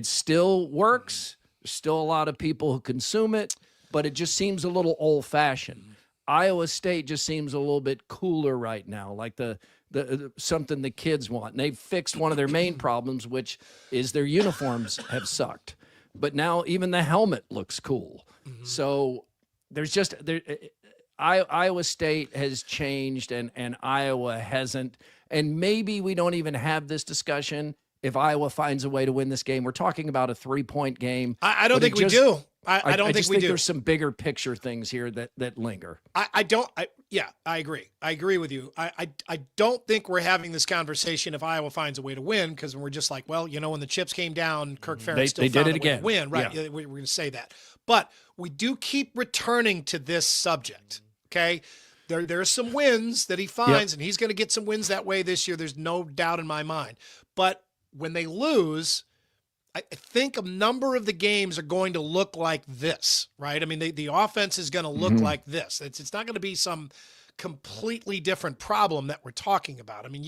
still works. There's still a lot of people who consume it, but it just seems a little old-fashioned. Iowa State just seems a little bit cooler right now, like the something the kids want. And they've fixed one of their main problems, which is their uniforms have sucked. But now even the helmet looks cool. So there's just Iowa State has changed and Iowa hasn't. And maybe we don't even have this discussion if Iowa finds a way to win this game. We're talking about a 3-point game. I don't think we do. I don't I think just we think do. There's some bigger picture things here that linger. I agree. I agree with you. I don't think we're having this conversation if Iowa finds a way to win, because we're just like, well, when the chips came down, Kirk Ferentz still found a way to win. Right. Yeah. We're going to say that. But we do keep returning to this subject. Okay. There are some wins that he finds, and he's going to get some wins that way this year. There's no doubt in my mind. But when they lose, I think a number of the games are going to look like this, right? I mean, the offense is going to look like this. It's not going to be some completely different problem that we're talking about. I mean,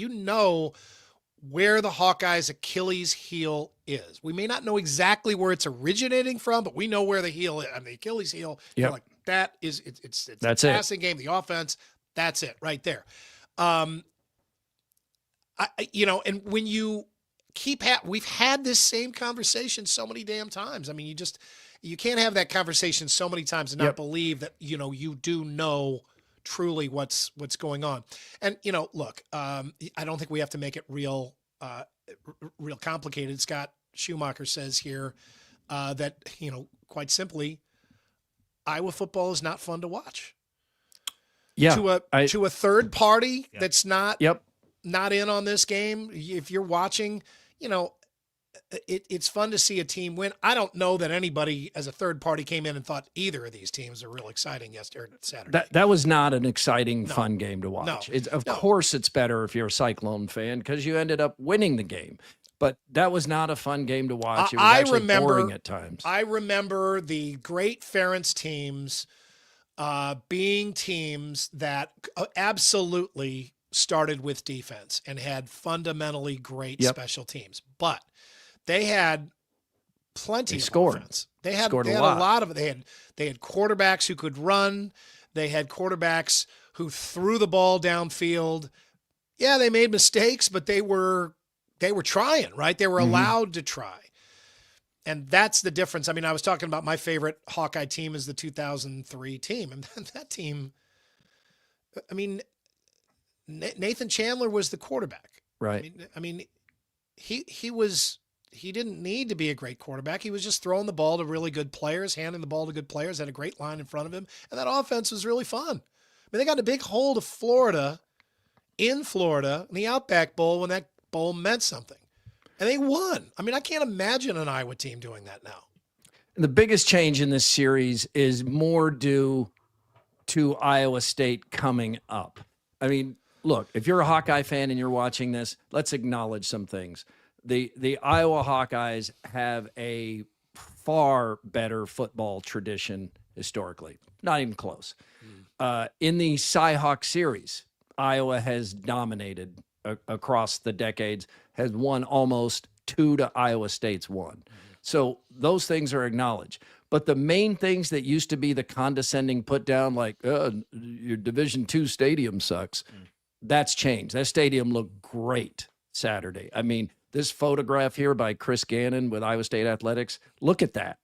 where the Hawkeyes' Achilles heel is. We may not know exactly where it's originating from, but we know where the heel is. I mean, the Achilles heel, like that is it's that's the passing game, the offense. That's it right there. And when you we've had this same conversation so many damn times. I mean, you can't have that conversation so many times and not believe that, you do know truly what's going on. And, look, I don't think we have to make it real complicated. Scott Schumacher says here that, quite simply, Iowa football is not fun to watch. Yeah. To a third party that's not in on this game. If you're watching, it's fun to see a team win. I don't know that anybody as a third party came in and thought either of these teams are real exciting Saturday. That was not an exciting, fun game to watch. No. Of course it's better if you're a Cyclone fan because you ended up winning the game. But that was not a fun game to watch. It was actually boring at times. I remember the great Ferentz teams being teams that absolutely started with defense and had fundamentally great special teams, but they had plenty of offense. They had a lot of it. They had quarterbacks who could run. They had quarterbacks who threw the ball downfield. Yeah, they made mistakes, but they were trying, right? They were allowed to try. And that's the difference. I mean, I was talking about my favorite Hawkeye team is the 2003 team. And that team, I mean, Nathan Chandler was the quarterback. Right. I mean, he didn't need to be a great quarterback. He was just throwing the ball to really good players, handing the ball to good players, had a great line in front of him. And that offense was really fun. I mean, they got a big hold of Florida in the Outback Bowl when that bowl meant something. And they won. I mean, I can't imagine an Iowa team doing that now. The biggest change in this series is more due to Iowa State coming up. I mean, look, if you're a Hawkeye fan and you're watching this, let's acknowledge some things. The Iowa Hawkeyes have a far better football tradition historically. Not even close. In the CyHawk series, Iowa has dominated across the decades, has won almost 2 to Iowa State's 1. So those things are acknowledged. But the main things that used to be the condescending put down, like your Division II stadium sucks, that's changed. That stadium looked great Saturday. I mean, this photograph here by Chris Gannon with Iowa State Athletics, look at that.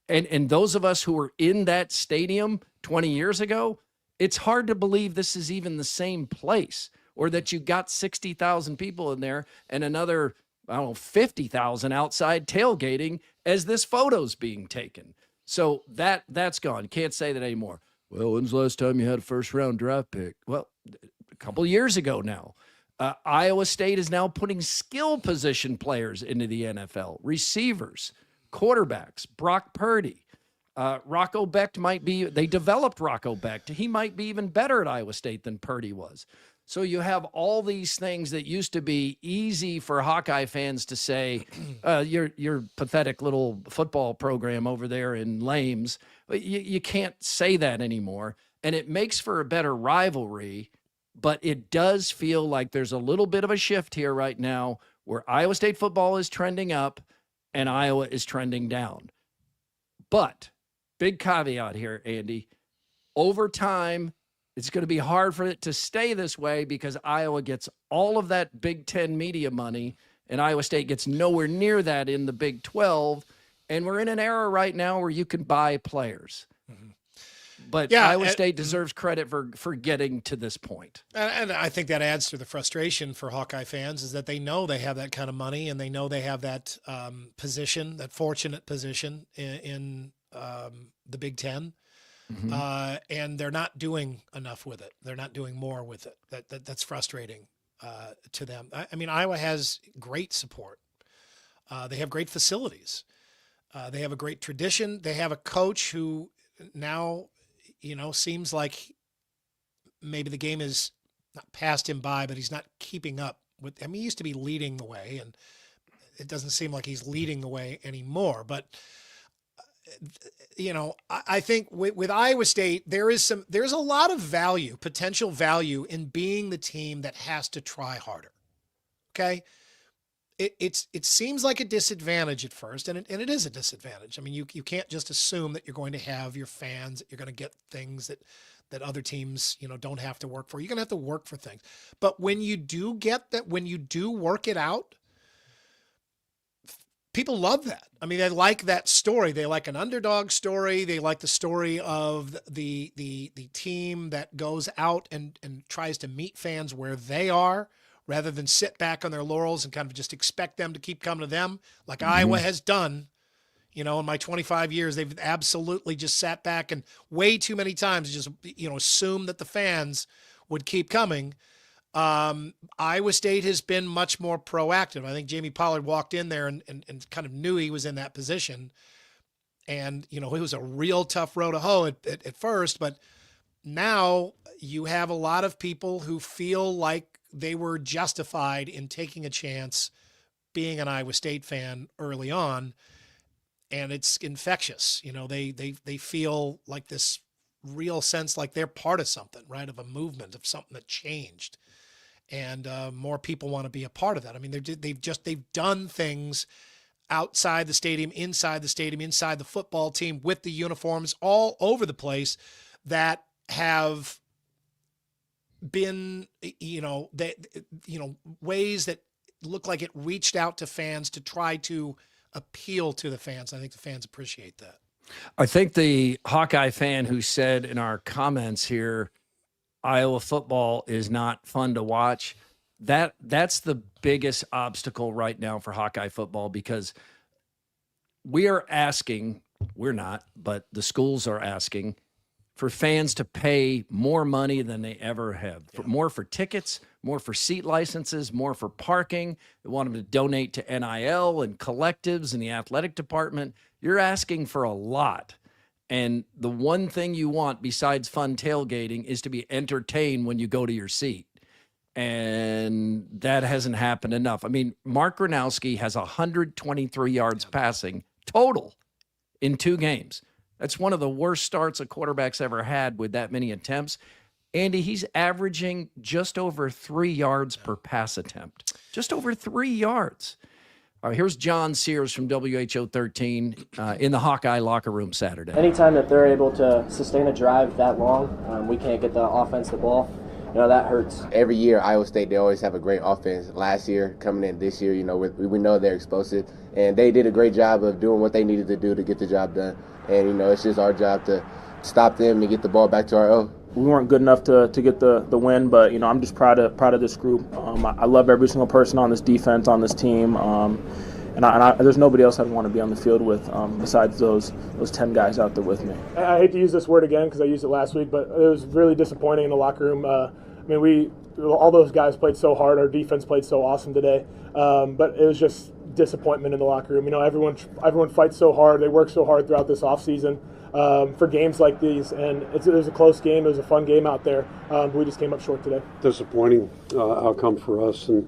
And those of us who were in that stadium 20 years ago, it's hard to believe this is even the same place, or that you got 60,000 people in there and another, 50,000 outside tailgating as this photo's being taken. So that's gone. Can't say that anymore. Well, when's the last time you had a first-round draft pick? Well, a couple of years ago now. Iowa State is now putting skill position players into the NFL, receivers, quarterbacks, Brock Purdy. Rocco Becht they developed Rocco Becht. He might be even better at Iowa State than Purdy was. So you have all these things that used to be easy for Hawkeye fans to say, your pathetic little football program over there in Lames. You can't say that anymore. And it makes for a better rivalry, but it does feel like there's a little bit of a shift here right now where Iowa State football is trending up and Iowa is trending down. But big caveat here, Andy, over time, it's going to be hard for it to stay this way because Iowa gets all of that Big Ten media money and Iowa State gets nowhere near that in the Big 12. And we're in an era right now where you can buy players. But Yeah, Iowa State deserves credit for getting to this point. And I think that adds to the frustration for Hawkeye fans is that they know they have that kind of money and they know they have that position, that fortunate position in the Big Ten. And they're not doing enough with it. They're not doing more with it. That's frustrating to them. I mean, Iowa has great support. They have great facilities. They have a great tradition. They have a coach who now, seems like maybe the game is not passed him by, but he's not keeping up with. He used to be leading the way, and it doesn't seem like he's leading the way anymore. But I think with Iowa State, there's a lot of potential value in being the team that has to try harder. Okay. It seems like a disadvantage at first, and it is a disadvantage. I mean, you can't just assume that you're going to have your fans, that you're going to get things that other teams, don't have to work for. You're going to have to work for things. But when you do get that, when you do work it out, people love that. I mean, they like that story. They like an underdog story. They like the story of the team that goes out and tries to meet fans where they are, rather than sit back on their laurels and kind of just expect them to keep coming to them like Iowa has done. In my 25 years, they've absolutely just sat back and way too many times just, assumed that the fans would keep coming. Iowa State has been much more proactive. I think Jamie Pollard walked in there and kind of knew he was in that position. And, it was a real tough row to hoe at first, but now you have a lot of people who feel like they were justified in taking a chance being an Iowa State fan early on, and it's infectious. They feel like this real sense like they're part of something, right? Of a movement, of something that changed, and more people want to be a part of that. I mean, they've done things outside the stadium, inside the football team, with the uniforms all over the place that have been, ways that look like it reached out to fans to try to appeal to the fans. I think the fans appreciate that. I think the Hawkeye fan who said in our comments here, Iowa football is not fun to watch, that's the biggest obstacle right now for Hawkeye football, because we're not, but the schools are asking for fans to pay more money than they ever have. More for tickets, more for seat licenses, more for parking. They want them to donate to NIL and collectives and the athletic department. You're asking for a lot. And the one thing you want besides fun tailgating is to be entertained when you go to your seat. And that hasn't happened enough. I mean, Mark Gronowski has 123 yards passing total in 2 games. That's one of the worst starts a quarterback's ever had with that many attempts. Andy, he's averaging just over 3 yards per pass attempt. Just over 3 yards. All right, here's John Sears from WHO 13 in the Hawkeye locker room Saturday. Anytime that they're able to sustain a drive that long, we can't get the offense the ball. That hurts. Every year, Iowa State, they always have a great offense. Last year, coming in this year, we know they're explosive. And they did a great job of doing what they needed to do to get the job done. And, it's just our job to stop them and get the ball back to our own. We weren't good enough to get the win, but, I'm just proud of this group. I love every single person on this defense, on this team. And there's nobody else I'd want to be on the field with besides those 10 guys out there with me. I hate to use this word again because I used it last week, but it was really disappointing in the locker room. All those guys played so hard. Our defense played so awesome today, but it was just disappointment in the locker room. Everyone fights so hard. They work so hard throughout this offseason for games like these, and it was a close game. It was a fun game out there. But we just came up short today. Disappointing outcome for us, and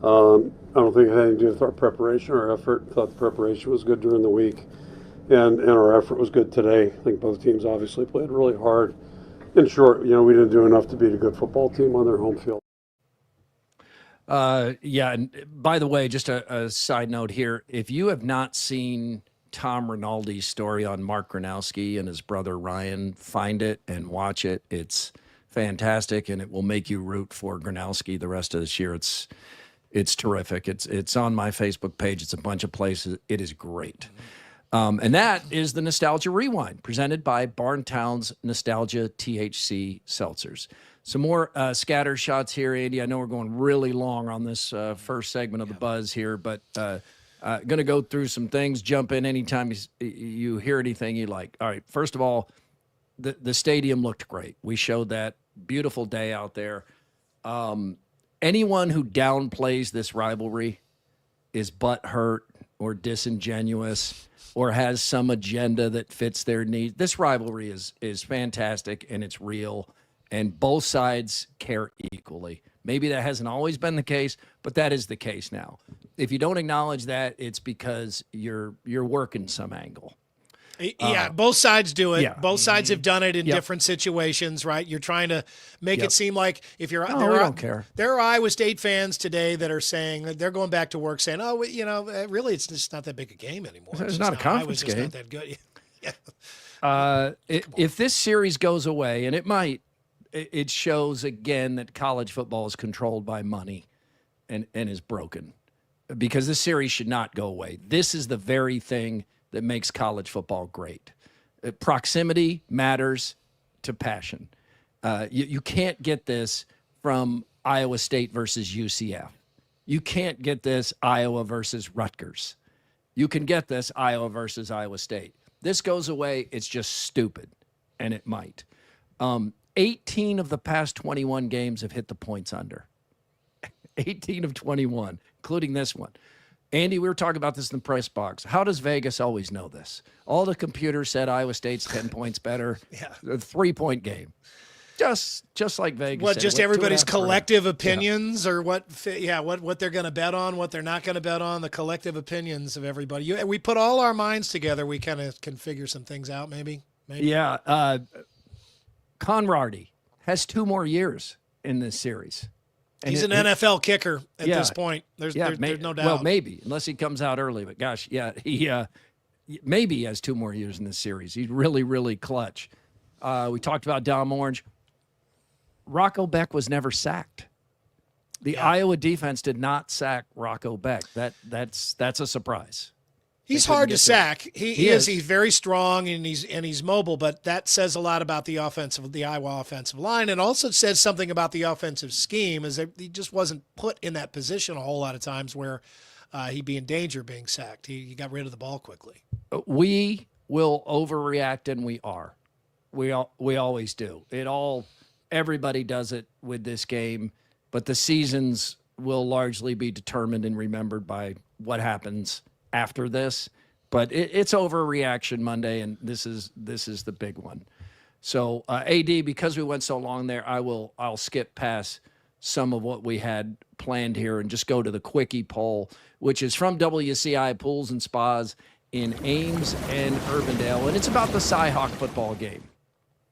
I don't think it had anything to do with our preparation or effort. I thought the preparation was good during the week, and our effort was good today. I think both teams obviously played really hard. In short, we didn't do enough to beat a good football team on their home field. Yeah, and by the way, just a side note here. If you have not seen Tom Rinaldi's story on Mark Gronowski and his brother Ryan, find it and watch it. It's fantastic, and it will make you root for Gronowski the rest of this year. It's terrific. It's on my Facebook page. It's a bunch of places. It is great. And that is the Nostalgia Rewind, presented by Barntown's Nostalgia THC Seltzers. Some more scatter shots here, Andy. I know we're going really long on this first segment of the buzz here, but going to go through some things. Jump in anytime you hear anything you like. All right, first of all, the stadium looked great. We showed that. Beautiful day out there. Anyone who downplays this rivalry is butthurt or disingenuous or has some agenda that fits their needs. This rivalry is fantastic, and it's real, and both sides care equally. Maybe that hasn't always been the case, but that is the case now. If you don't acknowledge that, it's because you're working some angle. Yeah, both sides do it. Yeah. Both sides have done it in Yep. different situations, right? You're trying to make it seem like if you're No, we don't care. There are Iowa State fans today that are saying that they're going back to work saying, "Oh, really, it's just not that big a game anymore. It's not a conference Iowa's just game. not that good." If this series goes away, and it might, it shows again that college football is controlled by money and is broken, because this series should not go away. This is the very thing that makes college football great. Proximity matters to passion. You can't get this from Iowa State versus UCF. You can't get this Iowa versus Rutgers. You can get this Iowa versus Iowa State. This goes away, it's just stupid, and it might. 18 of the past 21 games have hit the points under. 18 of 21, including this one. Andy, we were talking about this in the press box. How does Vegas always know this? All the computers said Iowa State's 10 points better. Yeah. A 3-point game. Just like Vegas What, said. just What, everybody's 2.5 collective opinions, or what they're going to bet on, what they're not going to bet on, the collective opinions of everybody. We put all our minds together. We kind of can figure some things out, maybe. Yeah. Conradi has 2 more years in this series. And He's an NFL kicker at this point. There's no doubt. Well, maybe, unless he comes out early. But gosh, yeah, he maybe has 2 more years in this series. He's really, really clutch. We talked about Dom Orange. Rocco Beck was never sacked. The Iowa defense did not sack Rocco Beck. That's a surprise. He's hard to sack. He is. He's very strong and he's mobile, but that says a lot about the Iowa offensive line, and also says something about the offensive scheme, is that he just wasn't put in that position a whole lot of times where he'd be in danger of being sacked. He got rid of the ball quickly. We will overreact, and we are. We always do. Everybody does it with this game, but the seasons will largely be determined and remembered by what happens after this. But it's overreaction Monday, and this is the big one. So AD, because we went so long there, I'll skip past some of what we had planned here and just go to the quickie poll, which is from WCI Pools and Spas in Ames and Urbandale, and it's about the CyHawk football game.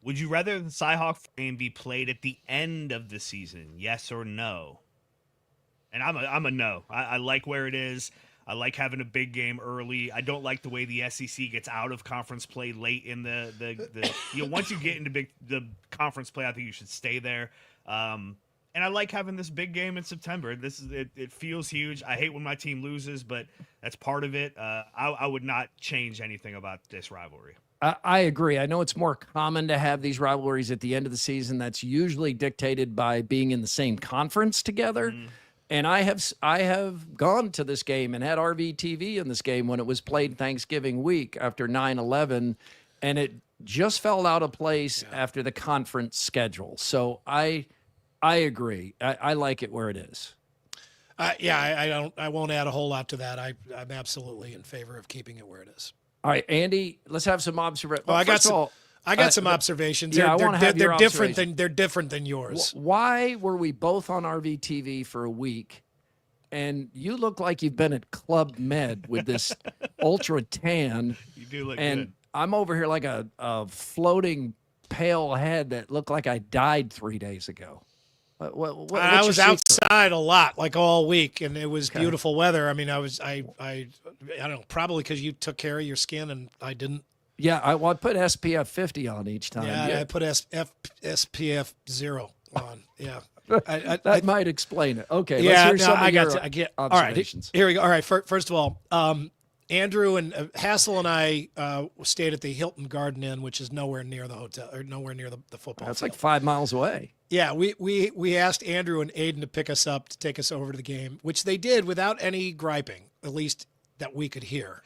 Would you rather the CyHawk game be played at the end of the season? Yes or no? And I'm a no. I like where it is. I like having a big game early. I don't like the way the SEC gets out of conference play late in the once you get into the conference play, I think you should stay there. And I like having this big game in September. It feels huge. I hate when my team loses, but that's part of it. I would not change anything about this rivalry. I agree. I know it's more common to have these rivalries at the end of the season. That's usually dictated by being in the same conference together. And I have gone to this game and had RVTV in this game when it was played Thanksgiving week after 9/11, and it just fell out of place after the conference schedule. So I agree. I like it where it is. I won't add a whole lot to that. I'm absolutely in favor of keeping it where it is. All right, Andy, let's have some observations. Well, I got some observations. Yeah, they're different than yours. Why were we both on RVTV for a week, and you look like you've been at Club Med with this ultra tan? You do look and good. I'm over here like a floating pale head that looked like I died 3 days ago. I was outside a lot, like all week, and it was beautiful weather. I mean, I don't know, probably because you took care of your skin and I didn't. Yeah, I put SPF 50 on each time. Yeah, I put SPF 0 on. Yeah, that might explain it. Okay, yeah, let's hear some of your I get observations. All right, here we go. All right, first of all, Andrew and Hassel and I stayed at the Hilton Garden Inn, which is nowhere near the hotel or nowhere near the football. That's field. like 5 miles away. Yeah, we asked Andrew and Aiden to pick us up to take us over to the game, which they did without any griping, at least that we could hear.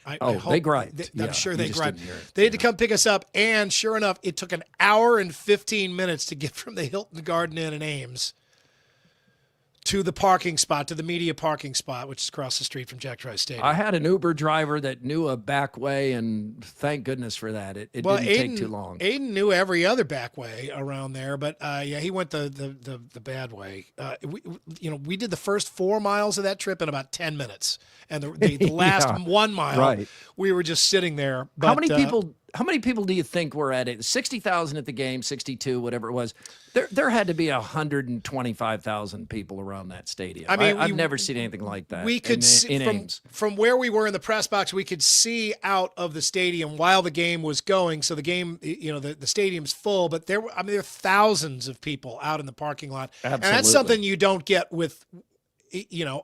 They griped. I'm sure they griped. Didn't hear it. They had to come pick us up, and sure enough, it took an hour and 15 minutes to get from the Hilton Garden Inn in Ames to the parking spot, to the media parking spot, which is across the street from Jack Trice Stadium. I had an Uber driver that knew a back way, and thank goodness for that. It didn't take too long. Aiden knew every other back way around there, but he went the bad way. We did the first 4 miles of that trip in about 10 minutes, and the last 1 mile, we were just sitting there. But, How many people do you think were at it? 60,000 at the game, 62, whatever it was. There had to be 125,000 people around that stadium. I mean, I've never seen anything like that. We could see Ames. from where we were in the press box, we could see out of the stadium while the game was going. So the game, the stadium's full, but there are thousands of people out in the parking lot. Absolutely. And that's something you don't get with,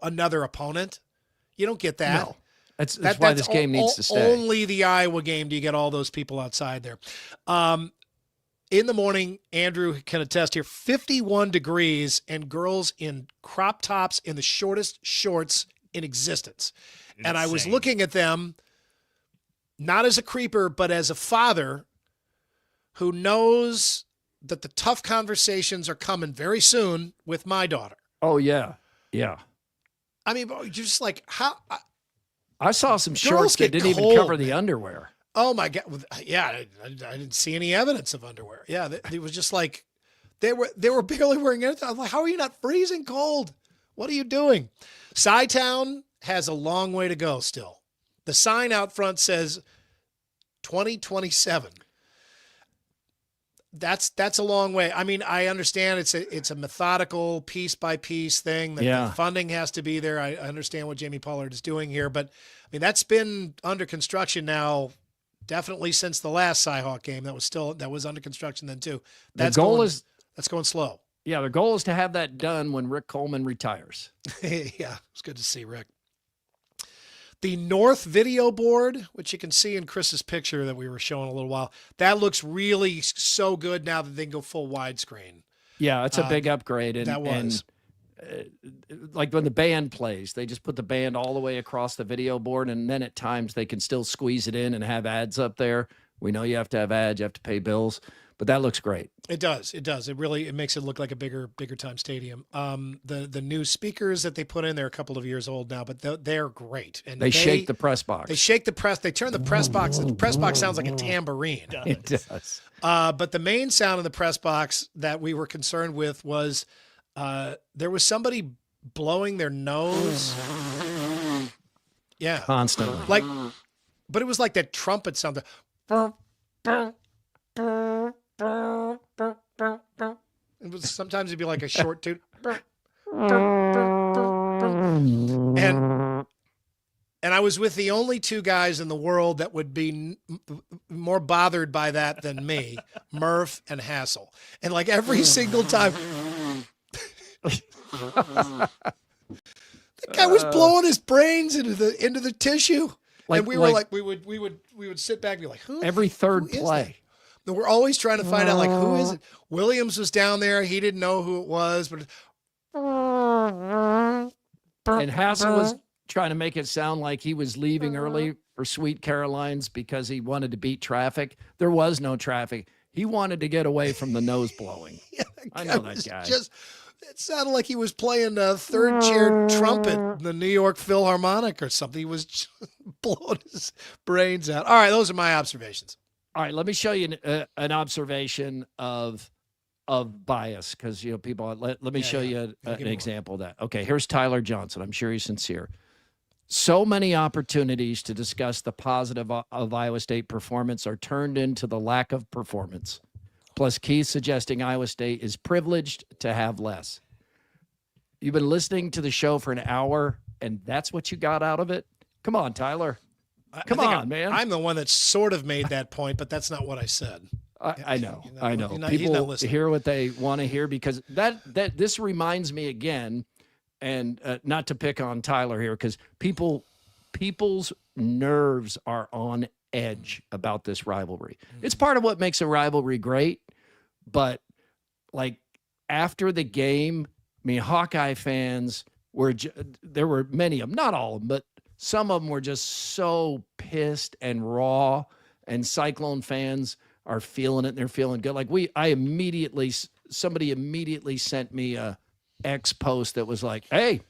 another opponent. You don't get that. No. That's why this game needs to stay. Only the Iowa game do you get all those people outside there. In the morning, Andrew can attest here, 51 degrees and girls in crop tops in the shortest shorts in existence. Insane. And I was looking at them, not as a creeper, but as a father who knows that the tough conversations are coming very soon with my daughter. Oh, yeah. Yeah. I mean, you're just like, how... I saw some shorts that didn't even cover the underwear. Oh my God! Yeah, I didn't see any evidence of underwear. Yeah, it was just like they were barely wearing it. I was like, how are you not freezing cold? What are you doing? Chi-Town has a long way to go still. The sign out front says 2027. That's a long way. I mean, I understand it's a methodical piece by piece thing that the funding has to be there. I understand what Jamie Pollard is doing here, but I mean, that's been under construction now, definitely since the last CyHawk game. That was under construction then too. That's going slow. Yeah. The goal is to have that done when Rick Coleman retires. Yeah. It's good to see Rick. The North video board, which you can see in Chris's picture that we were showing a little while, that looks really so good now that they can go full widescreen. Yeah, it's a big upgrade. And, that was. Like when the band plays, they just put the band all the way across the video board, and then at times they can still squeeze it in and have ads up there. We know you have to have ads, you have to pay bills, but that looks great. It does. It does. It makes it look like a bigger time stadium. The new speakers that they put in, they're a couple of years old now, but they're great. And they shake the press box. They shake the press. They turn the press box. The press box sounds like a tambourine. It does. But the main sound of the press box that we were concerned with was there was somebody blowing their nose. Yeah. Constantly. But it was like that trumpet sound. Sometimes it'd be like a short tune. And I was with the only two guys in the world that would be more bothered by that than me, Murph and Hassel. And like every single time, the guy was blowing his brains into the tissue. And we were we would sit back and be like, who? Every third play. And we're always trying to find out, like, who is it? Williams was down there. He didn't know who it was, but. And Hassel was trying to make it sound like he was leaving early for Sweet Caroline's because he wanted to beat traffic. There was no traffic. He wanted to get away from the nose blowing. Yeah, I know that guy. It sounded like he was playing a third chair trumpet in the New York Philharmonic or something. He was just blowing his brains out. All right, those are my observations. All right, let me show you an observation of bias because people. Let me show you an example of that. Okay, here's Tyler Johnson. I'm sure he's sincere. So many opportunities to discuss the positive of Iowa State performance are turned into the lack of performance. Plus, Keith suggesting Iowa State is privileged to have less. You've been listening to the show for an hour, and that's what you got out of it? Come on, Tyler. Come on, man. I'm the one that sort of made that point, but that's not what I said. I know. People hear what they want to hear because this reminds me again, and not to pick on Tyler here, because people people's nerves are on edge about this rivalry. It's part of what makes a rivalry great, but like after the game, I mean, Hawkeye fans there were many of them, not all of them, but some of them were just so pissed and raw, and Cyclone fans are feeling it and they're feeling good. Like somebody immediately sent me a X post that was like, hey,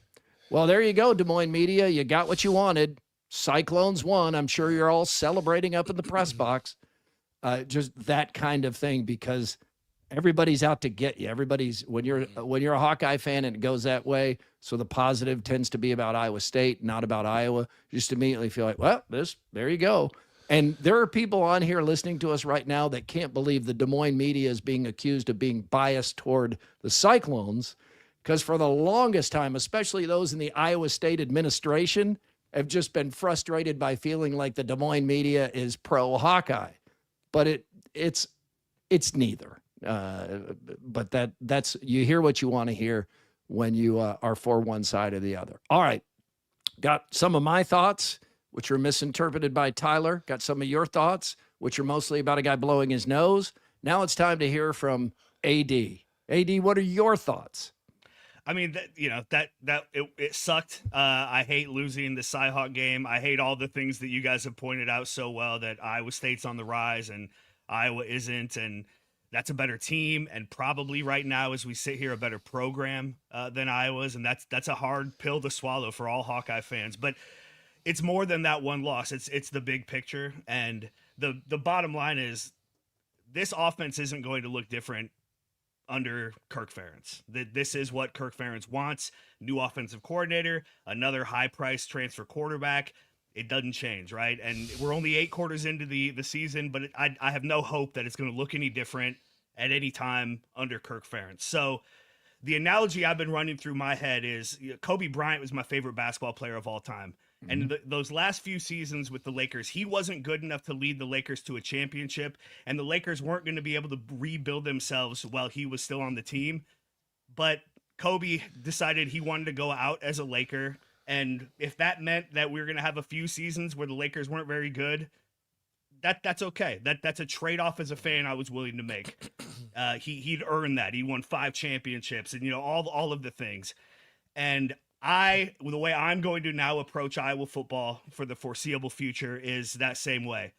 well, there you go, Des Moines media. You got what you wanted. Cyclones won. I'm sure you're all celebrating up in the press box. Just that kind of thing, because everybody's out to get you. When you're a Hawkeye fan and it goes that way, so the positive tends to be about Iowa State, not about Iowa. You just immediately feel like, well, there you go. And there are people on here listening to us right now that can't believe the Des Moines media is being accused of being biased toward the Cyclones, because for the longest time, especially those in the Iowa State administration, have just been frustrated by feeling like the Des Moines media is pro-Hawkeye. But it's neither. But that's you hear what you want to hear when you are for one side or the other. All right. Got some of my thoughts, which are misinterpreted by Tyler. Got some of your thoughts, which are mostly about a guy blowing his nose. Now it's time to hear from AD. AD, what are your thoughts? I mean, it sucked. I hate losing the CyHawk game. I hate all the things that you guys have pointed out so well, that Iowa State's on the rise and Iowa isn't, and that's a better team, and probably right now as we sit here a better program than Iowa's, and that's a hard pill to swallow for all Hawkeye fans. But it's more than that one loss. It's the big picture, and the bottom line is this offense isn't going to look different under Kirk Ferentz. This is what Kirk Ferentz wants. New offensive coordinator, another high-priced transfer quarterback. It doesn't change, right? And we're only 8 quarters into the season, but I have no hope that it's going to look any different at any time under Kirk Ferentz. So the analogy I've been running through my head is Kobe Bryant was my favorite basketball player of all time. And those last few seasons with the Lakers, he wasn't good enough to lead the Lakers to a championship, and the Lakers weren't going to be able to rebuild themselves while he was still on the team. But Kobe decided he wanted to go out as a Laker, and if that meant that we were going to have a few seasons where the Lakers weren't very good, that's okay. That's a trade-off as a fan I was willing to make. He'd earned that. He won 5 championships and all of the things. And the way I'm going to now approach Iowa football for the foreseeable future is that same way.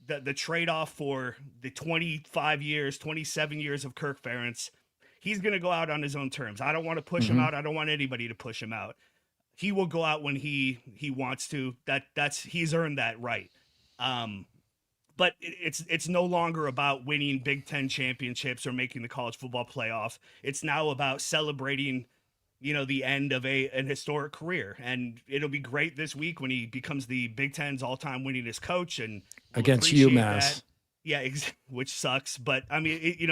The trade-off for the 25 years, 27 years of Kirk Ferentz, he's going to go out on his own terms. I don't want to push him out. I don't want anybody to push him out. He will go out when he wants to. He's earned that right. But it's no longer about winning Big Ten championships or making the college football playoff. It's now about celebrating the end of an historic career. And it'll be great this week when he becomes the Big Ten's all-time winningest coach. And against UMass. That. Yeah, which sucks. But, I mean,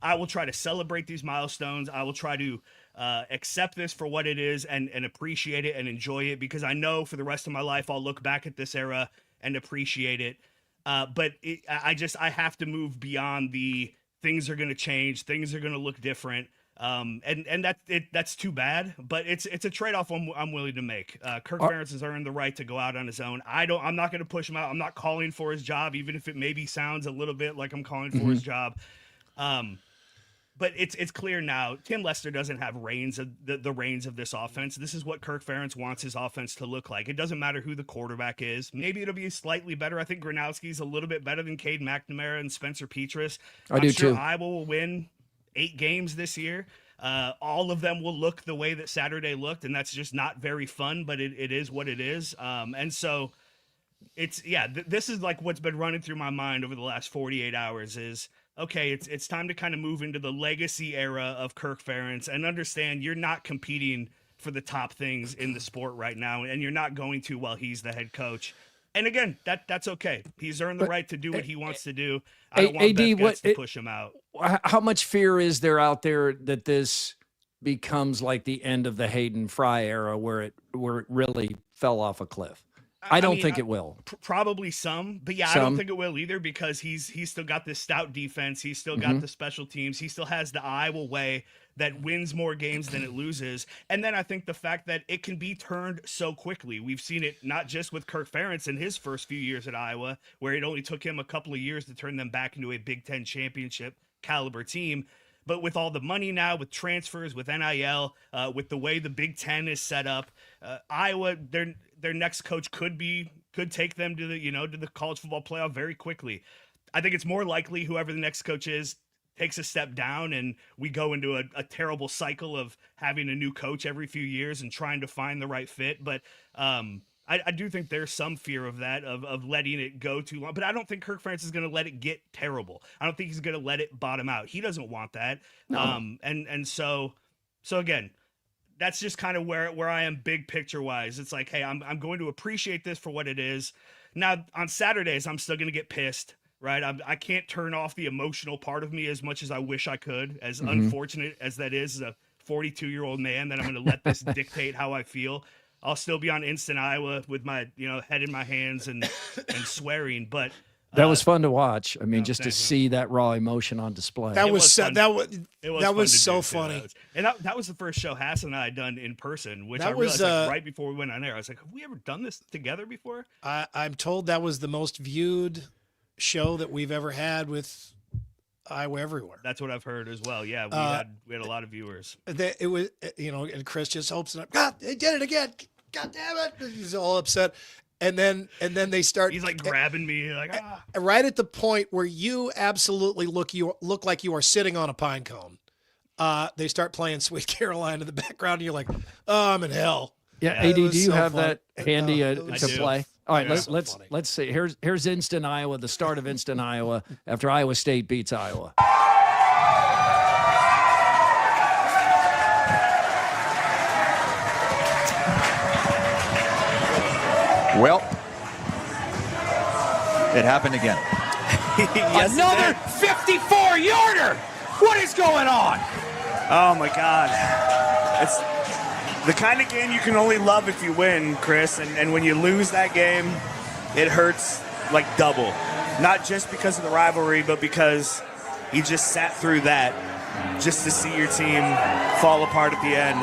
I will try to celebrate these milestones. I will try to accept this for what it is and appreciate it and enjoy it, because I know for the rest of my life I'll look back at this era and appreciate it. But I have to move beyond the things are going to change. Things are going to look different. And that's too bad, but it's a trade-off I'm willing to make. Kirk Ferentz has earned the right to go out on his own. I'm not going to push him out. I'm not calling for his job, even if it maybe sounds a little bit like I'm calling for his job. But it's clear now, Tim Lester doesn't have the reins of this offense. This is what Kirk Ferentz wants his offense to look like. It doesn't matter who the quarterback is. Maybe it'll be slightly better. I think Gronowski's a little bit better than Cade McNamara and Spencer Petras. I'm do sure too. Iowa will win 8 games this year. All of them will look the way that Saturday looked, and that's just not very fun, but it is what it is. And so this is like what's been running through my mind over the last 48 hours is, okay, it's time to kind of move into the legacy era of Kirk Ferentz and understand you're not competing for the top things in the sport right now, and you're not going to while he's the head coach. And again, that's okay. He's earned the right to do what he wants to do. I don't want Beth Goetz to push him out. How much fear is there out there that this becomes like the end of the Hayden Fry era where it really fell off a cliff? I don't think it will. Probably some, but yeah, I don't think it will either because he's still got this stout defense. He's still got the special teams. He still has the Iowa way that wins more games than it loses. And then I think the fact that it can be turned so quickly. We've seen it not just with Kirk Ferentz in his first few years at Iowa, where it only took him a couple of years to turn them back into a Big Ten championship caliber team. But with all the money now, with transfers, with NIL, with the way the Big Ten is set up, Iowa, their next coach could take them to the college football playoff very quickly. I think it's more likely whoever the next coach is takes a step down and we go into a terrible cycle of having a new coach every few years and trying to find the right fit. But I do think there's some fear of that, of letting it go too long. But I don't think Kirk Ferentz is going to let it get terrible. I don't think he's going to let it bottom out. He doesn't want that. No. And so again, that's just kind of where I am big picture wise. It's like, hey, I'm going to appreciate this for what it is. Now on Saturdays, I'm still going to get pissed, right? I can't turn off the emotional part of me as much as I wish I could, as unfortunate as that is, as a 42-year-old man, that I'm going to let this dictate how I feel. I'll still be on Instant Iowa with my head in my hands and swearing, but that was fun to watch. I mean, just to see that raw emotion on display. That was so funny. And that was the first show Hass and I had done in person, which I realized right before we went on air. I was like, have we ever done this together before? I'm told that was the most viewed show that we've ever had with Iowa Everywhere. That's what I've heard as well. Yeah, we had a lot of viewers. It was, and Chris just hopes that God, they did it again. God damn it! He's all upset. And then they start. He's like grabbing me, like right at the point where you absolutely look like you are sitting on a pine cone. They start playing "Sweet Caroline" in the background, and you're like, "Oh, I'm in hell." Yeah, AD, do you have that handy to play? All right, let's see. Here's Instant Iowa, the start of Instant Iowa after Iowa State beats Iowa. Well, it happened again. Yes, another 54-yarder. What is going on? Oh my God! It's the kind of game you can only love if you win, Chris. And when you lose that game, it hurts like double. Not just because of the rivalry, but because you just sat through that just to see your team fall apart at the end.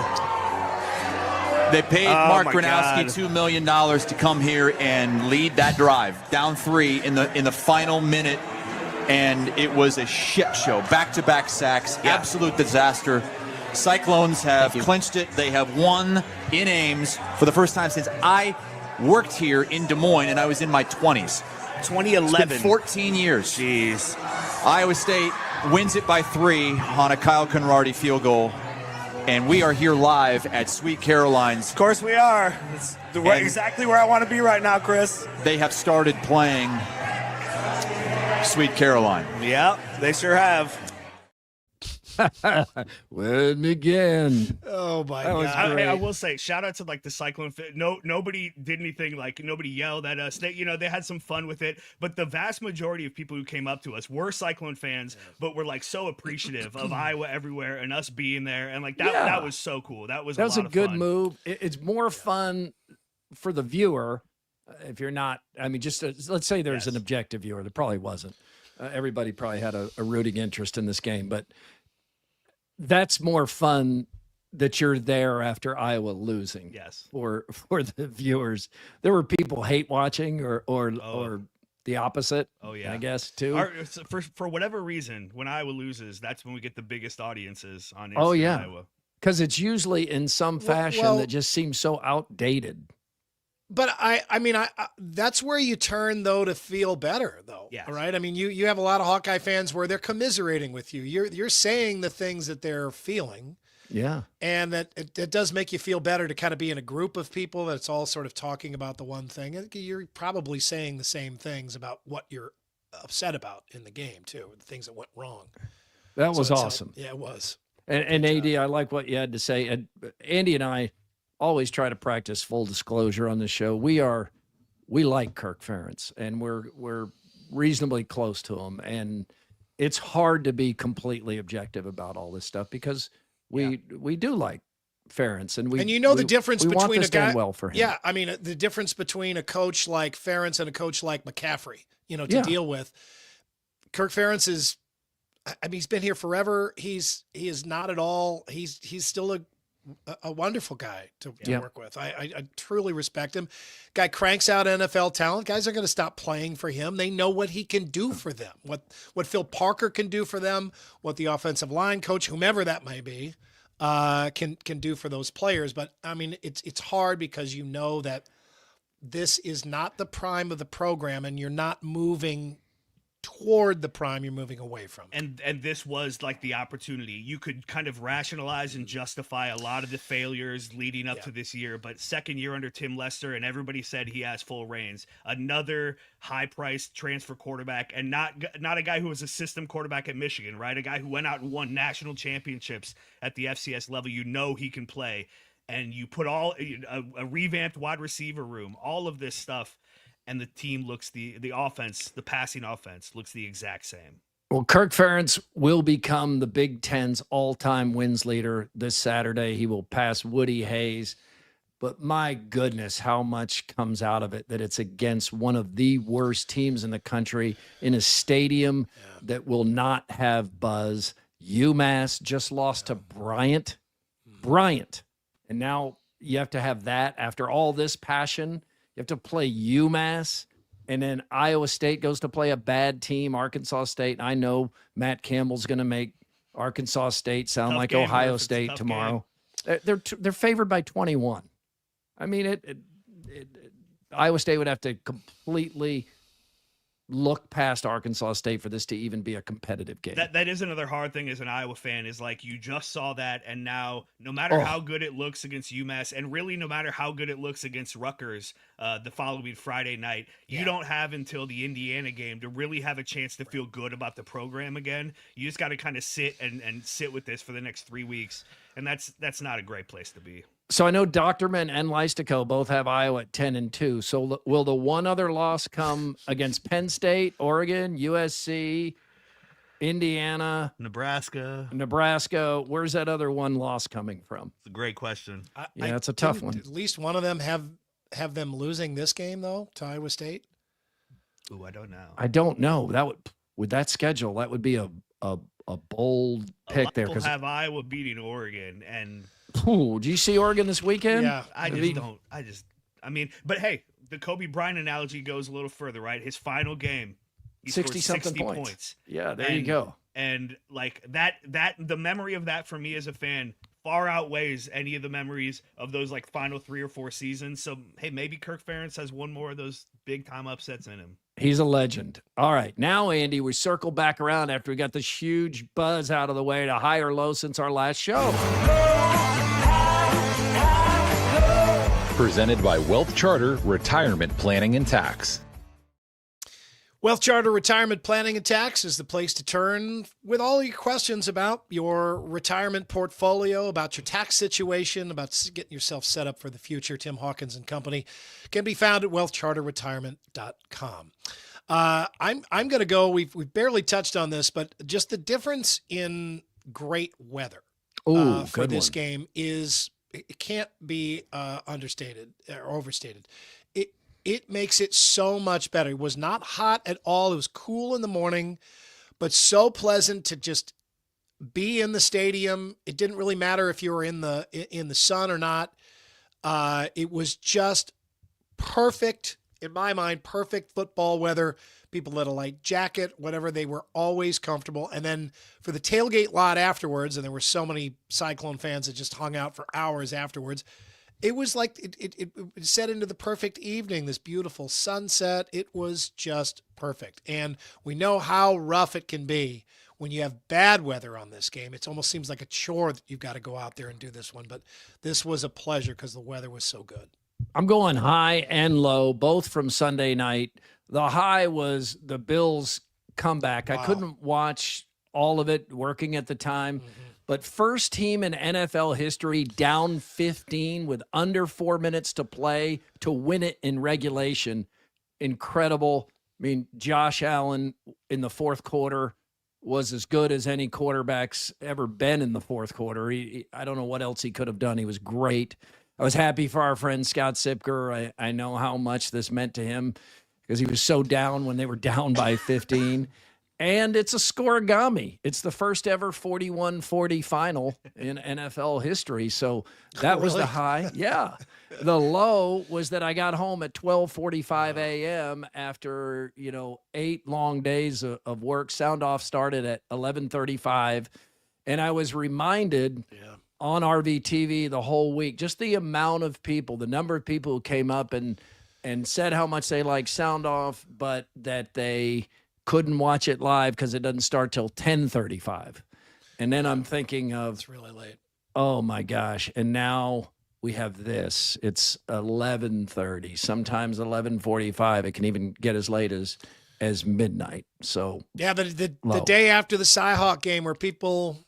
They paid Mark Gronowski $2 million to come here and lead that drive. Down 3 in the final minute, and it was a shit show. Back-to-back sacks, absolute disaster. Cyclones have clinched it. They have won in Ames for the first time since I worked here in Des Moines, and I was in my 20s. 2011. It's been 14 years. Jeez. Iowa State wins it by 3 on a Kyle Conradi field goal. And we are here live at Sweet Caroline's. Of course we are. It's exactly where I want to be right now, Chris. They have started playing Sweet Caroline. Yep, they sure have. When again. Oh my God! I will say, shout out to like the Cyclone. Nobody did anything, like nobody yelled at us. They had some fun with it. But the vast majority of people who came up to us were Cyclone fans, but were like so appreciative of Iowa Everywhere and us being there, and like that was so cool. That was a good fun. move. It's more fun for the viewer if you're not. I mean, just let's say there's an objective viewer. There probably wasn't. Everybody probably had a rooting interest in this game, but that's more fun that you're there after Iowa losing. Yes. For the viewers. There were people hate watching or the opposite. Oh yeah. I guess too. For whatever reason, when Iowa loses, that's when we get the biggest audiences on Instant Iowa. Because it's usually in some fashion that just seems so outdated. But I mean, that's where you turn though to feel better though. Yeah. Right. I mean, you have a lot of Hawkeye fans where they're commiserating with you. You're saying the things that they're feeling. Yeah. And that it does make you feel better to kind of be in a group of people that's all sort of talking about the one thing. And you're probably saying the same things about what you're upset about in the game too, the things that went wrong. That was awesome. Yeah, it was. And AD, I like what you had to say. And Andy and I always try to practice full disclosure on the show. We like Kirk Ferentz, and we're reasonably close to him. And it's hard to be completely objective about all this stuff because we do like Ferentz, and the difference we want between this a guy. to end well for him. Yeah, I mean the difference between a coach like Ferentz and a coach like McCaffrey, to deal with. Kirk Ferentz is, I mean, he's been here forever. He is not at all. He's still a wonderful guy to work with. I truly respect him. Guy cranks out NFL talent. Guys are going to stop playing for him. They know what he can do for them. What Phil Parker can do for them. What the offensive line coach, whomever that may be, can do for those players. But I mean, it's hard because you know that this is not the prime of the program, and you're not moving toward the prime, you're moving away from. And this was like the opportunity. You could kind of rationalize and justify a lot of the failures leading up to this year, but second year under Tim Lester, and everybody said he has full reins. Another high-priced transfer quarterback, and not a guy who was a system quarterback at Michigan, right? A guy who went out and won national championships at the FCS level. You know he can play. And you put a revamped wide receiver room, all of this stuff, and the team looks the offense, the passing offense looks the exact same. Well, Kirk Ferentz will become the Big Ten's all-time wins leader this Saturday. He will pass Woody Hayes. But my goodness, how much comes out of it that it's against one of the worst teams in the country in a stadium that will not have buzz. UMass just lost to Bryant. And now you have to have that after all this passion. You have to play UMass, and then Iowa State goes to play a bad team, Arkansas State. I know Matt Campbell's going to make Arkansas State sound Tough like game, Ohio Murph. State tomorrow. They're favored by 21. I mean, Iowa State would have to completely look past Arkansas State for this to even be a competitive game. That is another hard thing as an Iowa fan, is like you just saw that, and now no matter how good it looks against UMass, and really no matter how good it looks against Rutgers the following Friday night, you don't have until the Indiana game to really have a chance to feel good about the program again. You just got to kind of sit and sit with this for the next 3 weeks, and that's not a great place to be. So I know Docterman and Leistico both have Iowa at 10-2. So will the one other loss come against Penn State, Oregon, USC, Indiana, Nebraska? Where's that other one loss coming from? It's a great question. It's a tough one. At least one of them have them losing this game though to Iowa State. Ooh, I don't know. I don't know. That would, with that schedule, that would be a bold pick there. We'll have Iowa beating Oregon, and do you see Oregon this weekend? Yeah, I mean, but hey, the Kobe Bryant analogy goes a little further, right? His final game, he scored 60 points. Yeah, there you go. And like that, the memory of that for me as a fan far outweighs any of the memories of those like final 3 or 4 seasons. So hey, maybe Kirk Ferentz has one more of those big time upsets in him. He's a legend. All right. Now, Andy, we circle back around after we got this huge buzz out of the way to high or low since our last show. Presented by Wealth Charter Retirement Planning and Tax. Wealth Charter Retirement Planning and Tax is the place to turn with all your questions about your retirement portfolio, about your tax situation, about getting yourself set up for the future. Tim Hawkins and Company can be found at wealthcharterretirement.com. I'm going to go. We've barely touched on this, but just the difference in great weather for this game is it can't be understated or overstated. It makes it so much better. It was not hot at all. It was cool in the morning, but so pleasant to just be in the stadium. It didn't really matter if you were in the sun or not. It was just perfect, in my mind, perfect football weather. People lit a light jacket, whatever. They were always comfortable. And then for the tailgate lot afterwards, and there were so many Cyclone fans that just hung out for hours afterwards, it was like it set into the perfect evening, this beautiful sunset. It was just perfect. And we know how rough it can be when you have bad weather on this game. It almost seems like a chore that you've got to go out there and do this one. But this was a pleasure because the weather was so good. I'm going high and low, both from Sunday night. The high was the Bills' comeback. Wow. I couldn't watch all of it working at the time. Mm-hmm. But first team in NFL history down 15 with under 4 minutes to play to win it in regulation. Incredible. I mean, Josh Allen in the fourth quarter was as good as any quarterback's ever been in the fourth quarter. I don't know what else he could have done. He was great. I was happy for our friend Scott Sipker. I know how much this meant to him because he was so down when they were down by 15. And it's a scoregami. It's the first ever 41-40 final in NFL history. So that was the high. Yeah. The low was that I got home at 12:45 a.m. after, 8 long days of work. Sound off started at 11:35. And I was reminded on RVTV the whole week, just the amount of people, the number of people who came up and said how much they like Sound Off, but that they couldn't watch it live because it doesn't start till 10:35. And then I'm thinking of, it's really late. Oh my gosh. And now we have this. It's 11:30, sometimes 11:45. It can even get as late as midnight. So yeah, the day after the CyHawk game where people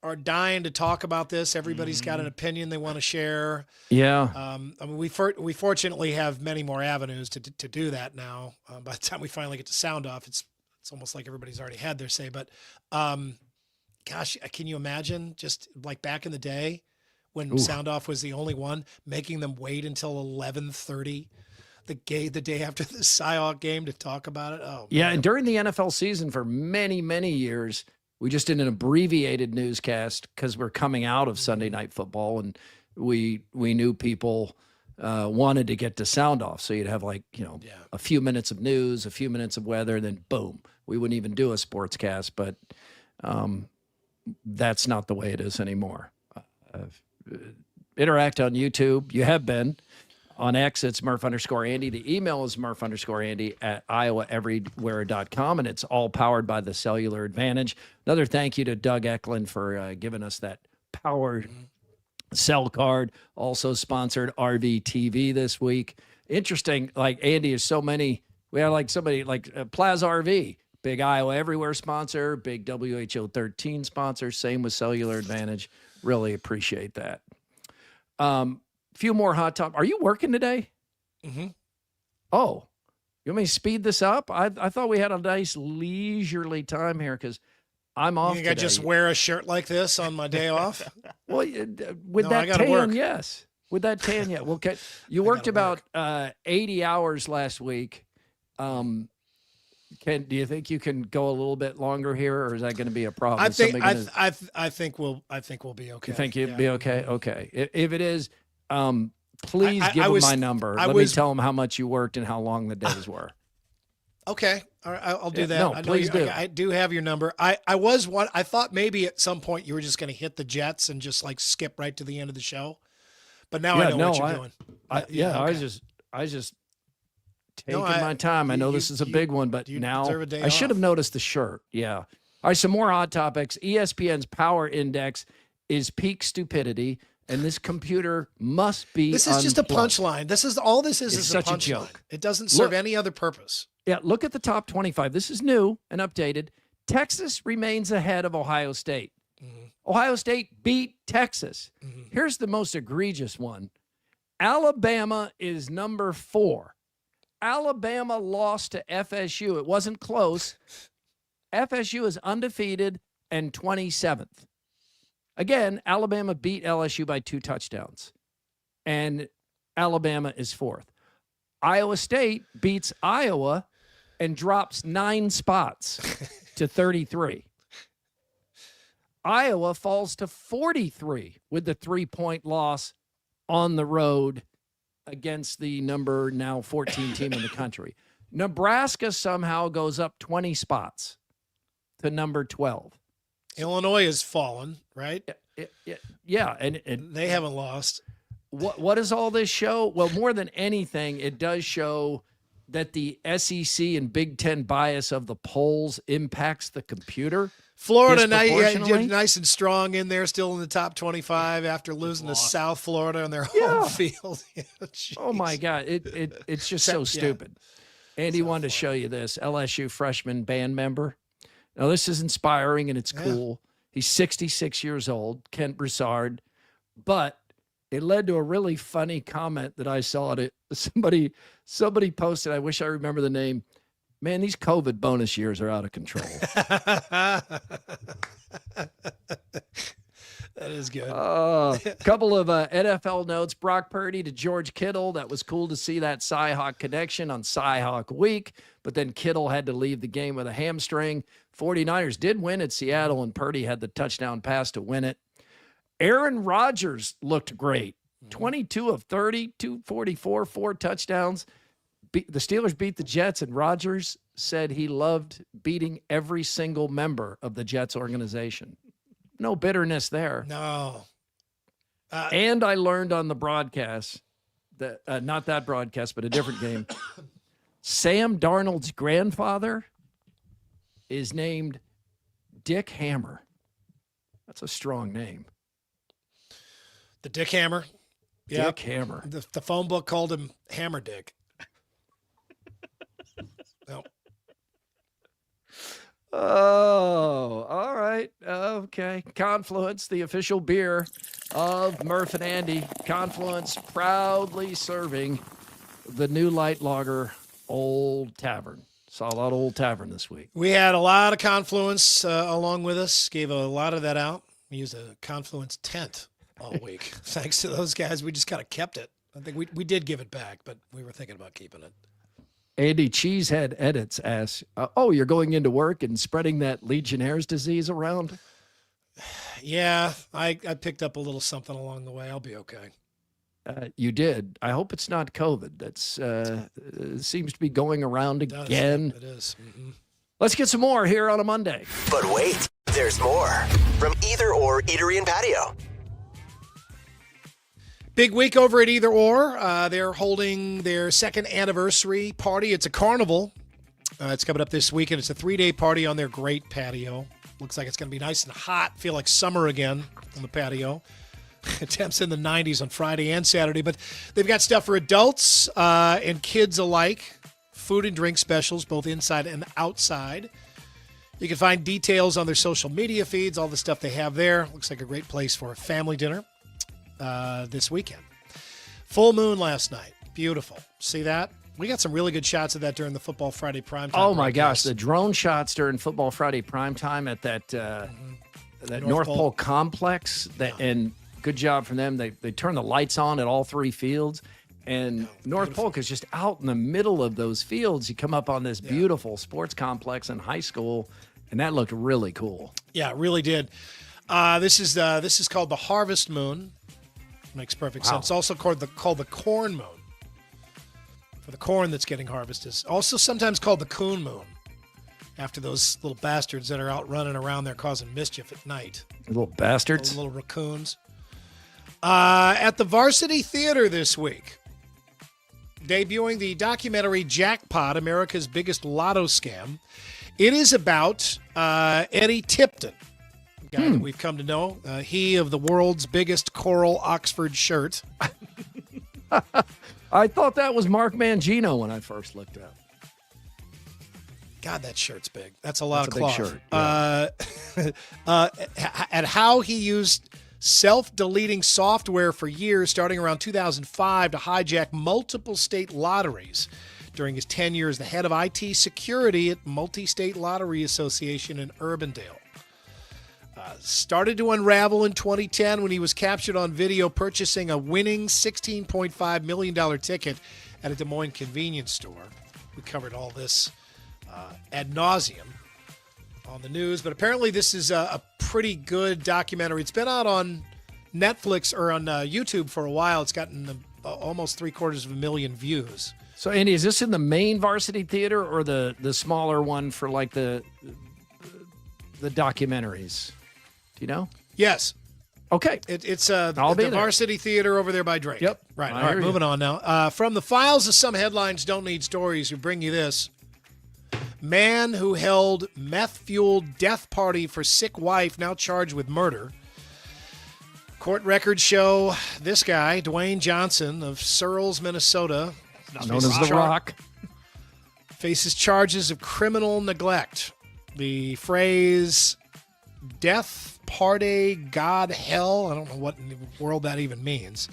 are dying to talk about this. Everybody's got an opinion they want to share. Yeah. I mean, we fortunately have many more avenues to do that now. By the time we finally get to Sound Off, it's almost like everybody's already had their say. But gosh, can you imagine just like back in the day when Sound Off was the only one, making them wait until 11:30 the day after the CyHawk game to talk about it? Oh, yeah. man. And during the NFL season for many, many years, we just did an abbreviated newscast because we're coming out of Sunday Night Football, and we knew people wanted to get to Sound Off. So you'd have a few minutes of news, a few minutes of weather, and then boom, we wouldn't even do a sportscast. But that's not the way it is anymore. Interact on YouTube. You have been. On X, it's Murph_Andy. The email is Murph_Andy at iowaeverywhere.com, and it's all powered by the Cellular Advantage. Another thank you to Doug Eklund for giving us that power cell card. Also sponsored RVTV this week. Interesting, like Andy, is so many. We have like somebody like Plaza RV, big Iowa Everywhere sponsor, big WHO 13 sponsor. Same with Cellular Advantage. Really appreciate that. Few more hot top. Are you working today? Mm-hmm. Oh, you want me to speed this up? I thought we had a nice leisurely time here because I'm off. You think I just wear a shirt like this on my day off? Well, with that tan, work. yes. With that tan, yeah. Well, you worked about 80 hours last week. Do you think you can go a little bit longer here, or is that going to be a problem? I think we'll be okay. You think you'll be okay? Okay. If it is, please give them my number. Let me tell them how much you worked and how long the days were. Okay. All right. I'll do that. No, I know please do. I do have your number. I thought maybe at some point you were just going to hit the Jets and just like skip right to the end of the show. But now I know what you're doing. Okay. I was just taking my time. I know this is a big one, but now I should have noticed the shirt. Yeah. All right. Some more hot topics. ESPN's power index is peak stupidity. And this computer must be. This is just a punchline. This is all this is. It's is such a a joke. It doesn't serve any other purpose. Yeah, look at the top 25. This is new and updated. Texas remains ahead of Ohio State. Mm-hmm. Ohio State beat Texas. Mm-hmm. Here's the most egregious one. Alabama is number 4. Alabama lost to FSU. It wasn't close. FSU is undefeated and 27th. Again, Alabama beat LSU by 2 touchdowns, and Alabama is 4th. Iowa State beats Iowa and drops 9 spots to 33. Iowa falls to 43 with the 3-point loss on the road against the number now 14 team in the country. Nebraska somehow goes up 20 spots to number 12. Illinois has fallen, right? Yeah, and they haven't lost. What does all this show? Well, more than anything, it does show that the SEC and Big Ten bias of the polls impacts the computer. Florida, nice and strong in there, still in the top 25 after losing to South Florida on their home field. Oh my God, it's just so stupid. Andy wanted to show you this LSU freshman band member. Now, this is inspiring and it's cool. He's 66 years old, Kent Broussard. But it led to a really funny comment that I saw. Somebody posted, I wish I remember the name. Man, these COVID bonus years are out of control. That is good. A couple of NFL notes. Brock Purdy to George Kittle. That was cool to see that CyHawk connection on CyHawk week, but then Kittle had to leave the game with a hamstring. 49ers did win at Seattle, and Purdy had the touchdown pass to win it. Aaron Rodgers looked great. 22 of 30, 244, 4 touchdowns. The Steelers beat the Jets, and Rodgers said he loved beating every single member of the Jets organization. No bitterness there. No. And I learned on the broadcast, that not that broadcast, but a different game, Sam Darnold's grandfather is named Dick Hammer. That's a strong name. The Dick Hammer. Dick Hammer. The phone book called him Hammer Dick. No. Oh, all right. Okay. Confluence, the official beer of Murph and Andy. Confluence proudly serving the New Light Lager Old Tavern. Saw a lot of Old Tavern this week. We had a lot of Confluence along with us. Gave a lot of that out. We used a Confluence tent all week. Thanks to those guys, we just kind of kept it. I think we did give it back, but we were thinking about keeping it. Andy Cheesehead Edits asks, you're going into work and spreading that Legionnaire's disease around? Yeah, I picked up a little something along the way. I'll be okay. You did. I hope it's not COVID. That's seems to be going around again. It is. Mm-hmm. Let's get some more here on a Monday. But wait, there's more from Either Or Eatery and Patio. Big week over at Either Or. They're holding their second anniversary party. It's a carnival. It's coming up this weekend. It's a 3-day party on their great patio. Looks like it's going to be nice and hot. Feel like summer again on the patio. Temps in the 90s on Friday and Saturday. But they've got stuff for adults and kids alike. Food and drink specials, both inside and outside. You can find details on their social media feeds, all the stuff they have there. Looks like a great place for a family dinner. This weekend. Full moon last night. Beautiful. See that? We got some really good shots of that during the Football Friday primetime. Oh, my gosh. The drone shots during Football Friday primetime at that North Pole complex. And good job from them. They turn the lights on at all 3 fields. And North Polk is just out in the middle of those fields. You come up on this beautiful sports complex in high school, and that looked really cool. Yeah, it really did. This is called the Harvest Moon. Makes perfect sense. It's also called the Corn Moon. For the corn that's getting harvested. Also sometimes called the Coon Moon. After those little bastards that are out running around there causing mischief at night. Little bastards? Little raccoons. At the Varsity Theater this week, debuting the documentary Jackpot, America's Biggest Lotto Scam. It is about Eddie Tipton. Guy that we've come to know. He of the world's biggest coral Oxford shirt. I thought that was Mark Mangino when I first looked up. God, that shirt's big. That's a lot of Big cloth. shirt. At how he used self-deleting software for years, starting around 2005, to hijack multiple state lotteries during his tenure as the head of IT security at Multi-State Lottery Association in Urbandale. Started to unravel in 2010 when he was captured on video purchasing a winning $16.5 million ticket at a Des Moines convenience store. We covered all this ad nauseum on the news, but apparently this is a pretty good documentary. It's been out on Netflix or on YouTube for a while. It's gotten almost 750,000 views. So, Andy, is this in the main Varsity Theater or the smaller one for like the documentaries? Do you know? Yes. Okay. It's the there. Varsity Theater over there by Drake. Yep. Right. I All right, hear you. moving on now. From the files of some headlines don't need stories, we bring you this. Man who held meth-fueled death party for sick wife now charged with murder. Court records show this guy, Dwayne Johnson of Searles, Minnesota, known as The Rock, faces charges of criminal neglect. The phrase death party, God, hell, I don't know what in the world that even means,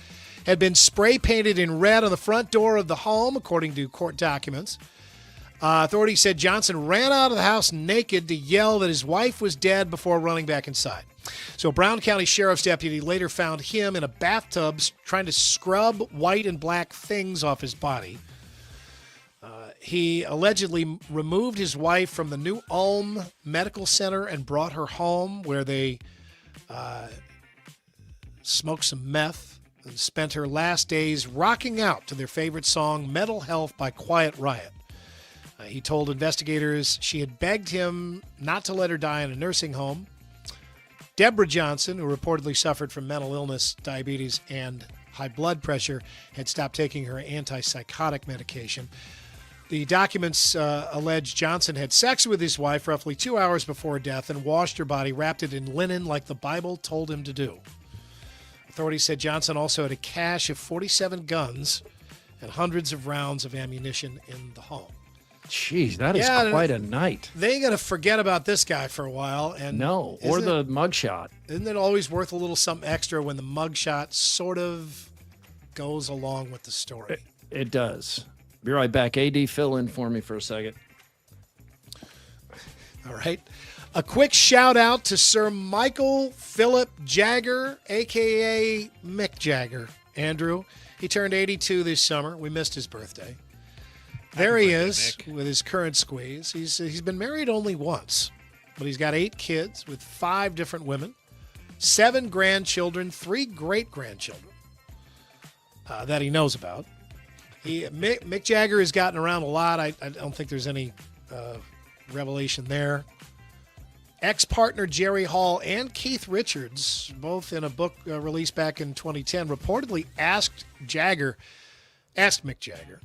had been spray painted in red on the front door of the home, according to court documents. Authorities said Johnson ran out of the house naked to yell that his wife was dead before running back inside. So a Brown County Sheriff's deputy later found him in a bathtub trying to scrub white and black things off his body. He allegedly removed his wife from the New Ulm Medical Center and brought her home where they smoked some meth and spent her last days rocking out to their favorite song, Mental Health by Quiet Riot. He told investigators she had begged him not to let her die in a nursing home. Deborah Johnson, who reportedly suffered from mental illness, diabetes, and high blood pressure, had stopped taking her antipsychotic medication. The documents allege Johnson had sex with his wife roughly 2 hours before death and washed her body, wrapped it in linen like the Bible told him to do. Authorities said Johnson also had a cache of 47 guns and hundreds of rounds of ammunition in the home. Jeez, that is quite a night. They ain't going to forget about this guy for a while. And no, or the mugshot. Isn't it always worth a little something extra when the mugshot sort of goes along with the story? It does. Be right back. AD, fill in for me for a second. All right. A quick shout out to Sir Michael Philip Jagger, a.k.a. Mick Jagger. Andrew, he turned 82 this summer. We missed his birthday. There he is with his current squeeze. He's been married only once, but he's got 8 kids with 5 different women, 7 grandchildren, 3 great-grandchildren that he knows about. Mick Jagger has gotten around a lot. I don't think there's any revelation there. Ex-partner Jerry Hall and Keith Richards, both in a book released back in 2010, reportedly asked Mick Jagger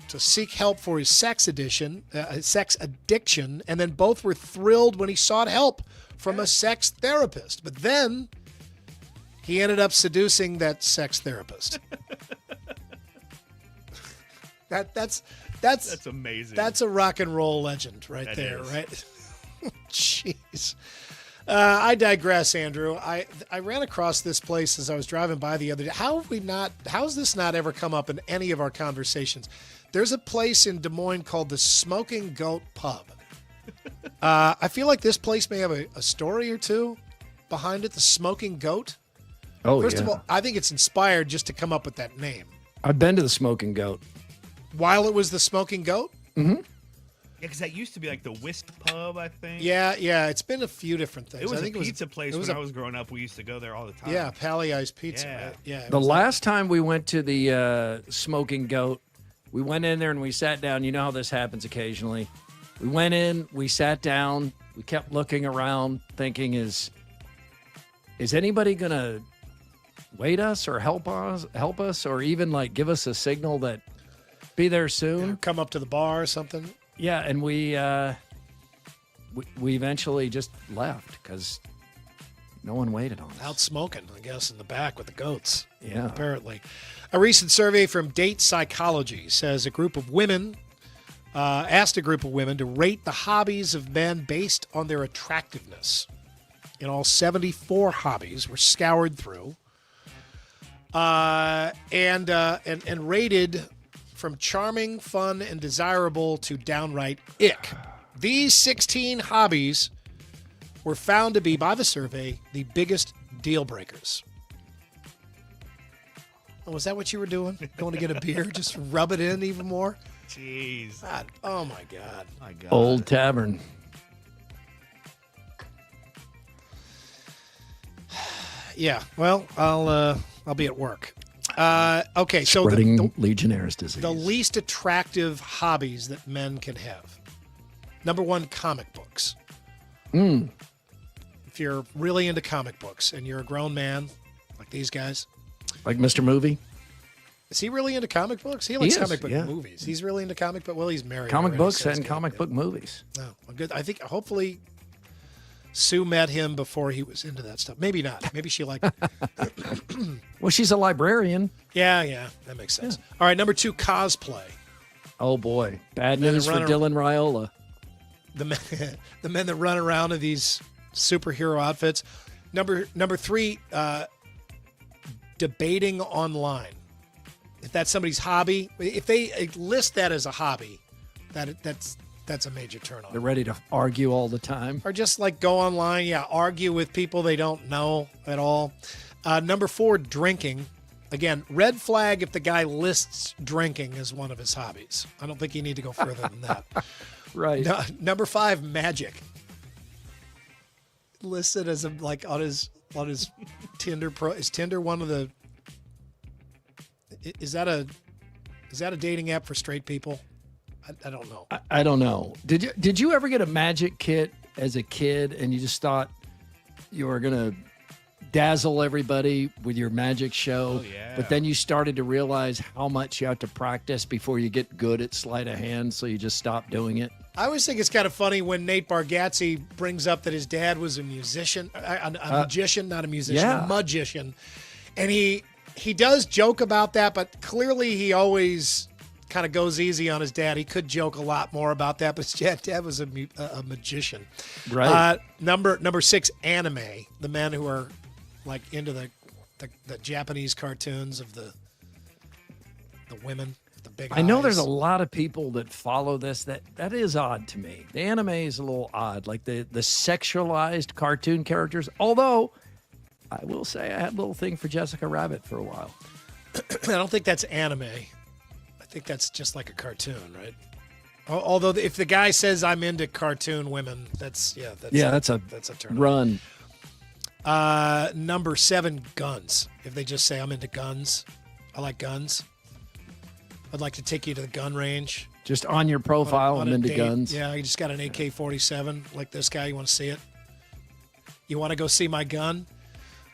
to seek help for his sex addiction, and then both were thrilled when he sought help from a sex therapist. But then he ended up seducing that sex therapist. That's amazing. That's a rock and roll legend right there, right? Jeez. I digress, Andrew. I ran across this place as I was driving by the other day. How has this not ever come up in any of our conversations? There's a place in Des Moines called the Smoking Goat Pub. I feel like this place may have a story or two behind it, the Smoking Goat. Oh, First of all, I think it's inspired just to come up with that name. I've been to the Smoking Goat. While it was the Smoking Goat? Mm-hmm. Yeah, because that used to be like the Whisk Pub, I think. Yeah. It's been a few different things. It was I think a pizza place when I was growing up. We used to go there all the time. Yeah, Palliai's Pizza. Yeah. Right? Yeah. The last time we went to the Smoking Goat, we went in there and we sat down. You know how this happens occasionally. We went in, we sat down, we kept looking around, thinking, is anybody gonna wait us or help us, or even like give us a signal that be there soon? Come up to the bar or something. Yeah, and we eventually just left because no one waited on us. Out smoking, I guess, in the back with the goats. Yeah. Apparently. A recent survey from Date Psychology says a group of women asked a group of women to rate the hobbies of men based on their attractiveness. In all, 74 hobbies were scoured through and rated from charming, fun, and desirable to downright ick. These 16 hobbies were found to be, by the survey, the biggest deal breakers. Oh, was that what you were doing? Going to get a beer? Just rub it in even more? Jeez. God. Oh, my God. My God. Old Tavern. Yeah. Well, I'll be at work. Okay. So Spreading Legionnaire's disease. The least attractive hobbies that men can have. Number 1, comic books. If you're really into comic books and you're a grown man like these guys. Like Mr. Movie? Is he really into comic books? He likes is, comic book yeah. movies. He's really into comic book. Well, he's married. Comic already, books so it's and good. comic book movies. Oh, well, good. I think hopefully Sue met him before he was into that stuff. Maybe not. Maybe she liked it. Well, she's a librarian. Yeah, that makes sense. Yeah. All right, number 2, cosplay. Oh, boy. Bad news for Dylan Raiola. The men that run around in these superhero outfits. Number 3, debating online. If that's somebody's hobby, if they list that as a hobby, That's a major turn on. They're ready to argue all the time. Or just like go online, argue with people they don't know at all. Number 4, drinking. Again, red flag if the guy lists drinking as one of his hobbies. I don't think you need to go further than that. Right. Number 5, magic. Listed as on his Tinder pro. Is Tinder one of the? Is that a dating app for straight people? I don't know. I don't know. Did you ever get a magic kit as a kid and you just thought you were gonna dazzle everybody with your magic show? Oh, yeah. But then you started to realize how much you have to practice before you get good at sleight of hand, so you just stop doing it. I always think it's kind of funny when Nate Bargatze brings up that his dad was a musician, a magician, not a musician, a magician. And he does joke about that, but clearly he always kind of goes easy on his dad. He could joke a lot more about that, but his dad was a magician. Right. Number 6, anime. The men who are like into the Japanese cartoons of the women with the big I know eyes. there's a lot of people that follow this. That is odd to me. The anime is a little odd, like the sexualized cartoon characters. Although I will say I had a little thing for Jessica Rabbit for a while. I don't think that's anime. I think that's just like a cartoon, right? Although if the guy says I'm into cartoon women, that's a turn. Run. Number 7, guns. If they just say I'm into guns, I like guns. I'd like to take you to the gun range. Just on your profile, on I'm a into date. guns. Yeah, you just got an AK-47 like this guy. You want to see it? You want to go see my gun?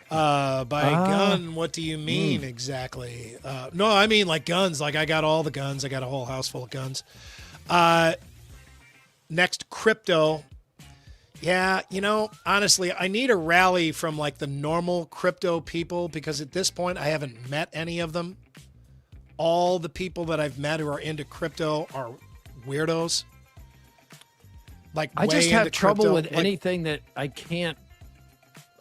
By gun, what do you mean exactly? No, I mean like guns. Like I got all the guns. I got a whole house full of guns. Next, crypto. Yeah, honestly, I need a rally from like the normal crypto people because at this point I haven't met any of them. All the people that I've met who are into crypto are weirdos. Like I way just have into trouble crypto. with Like, anything that I can't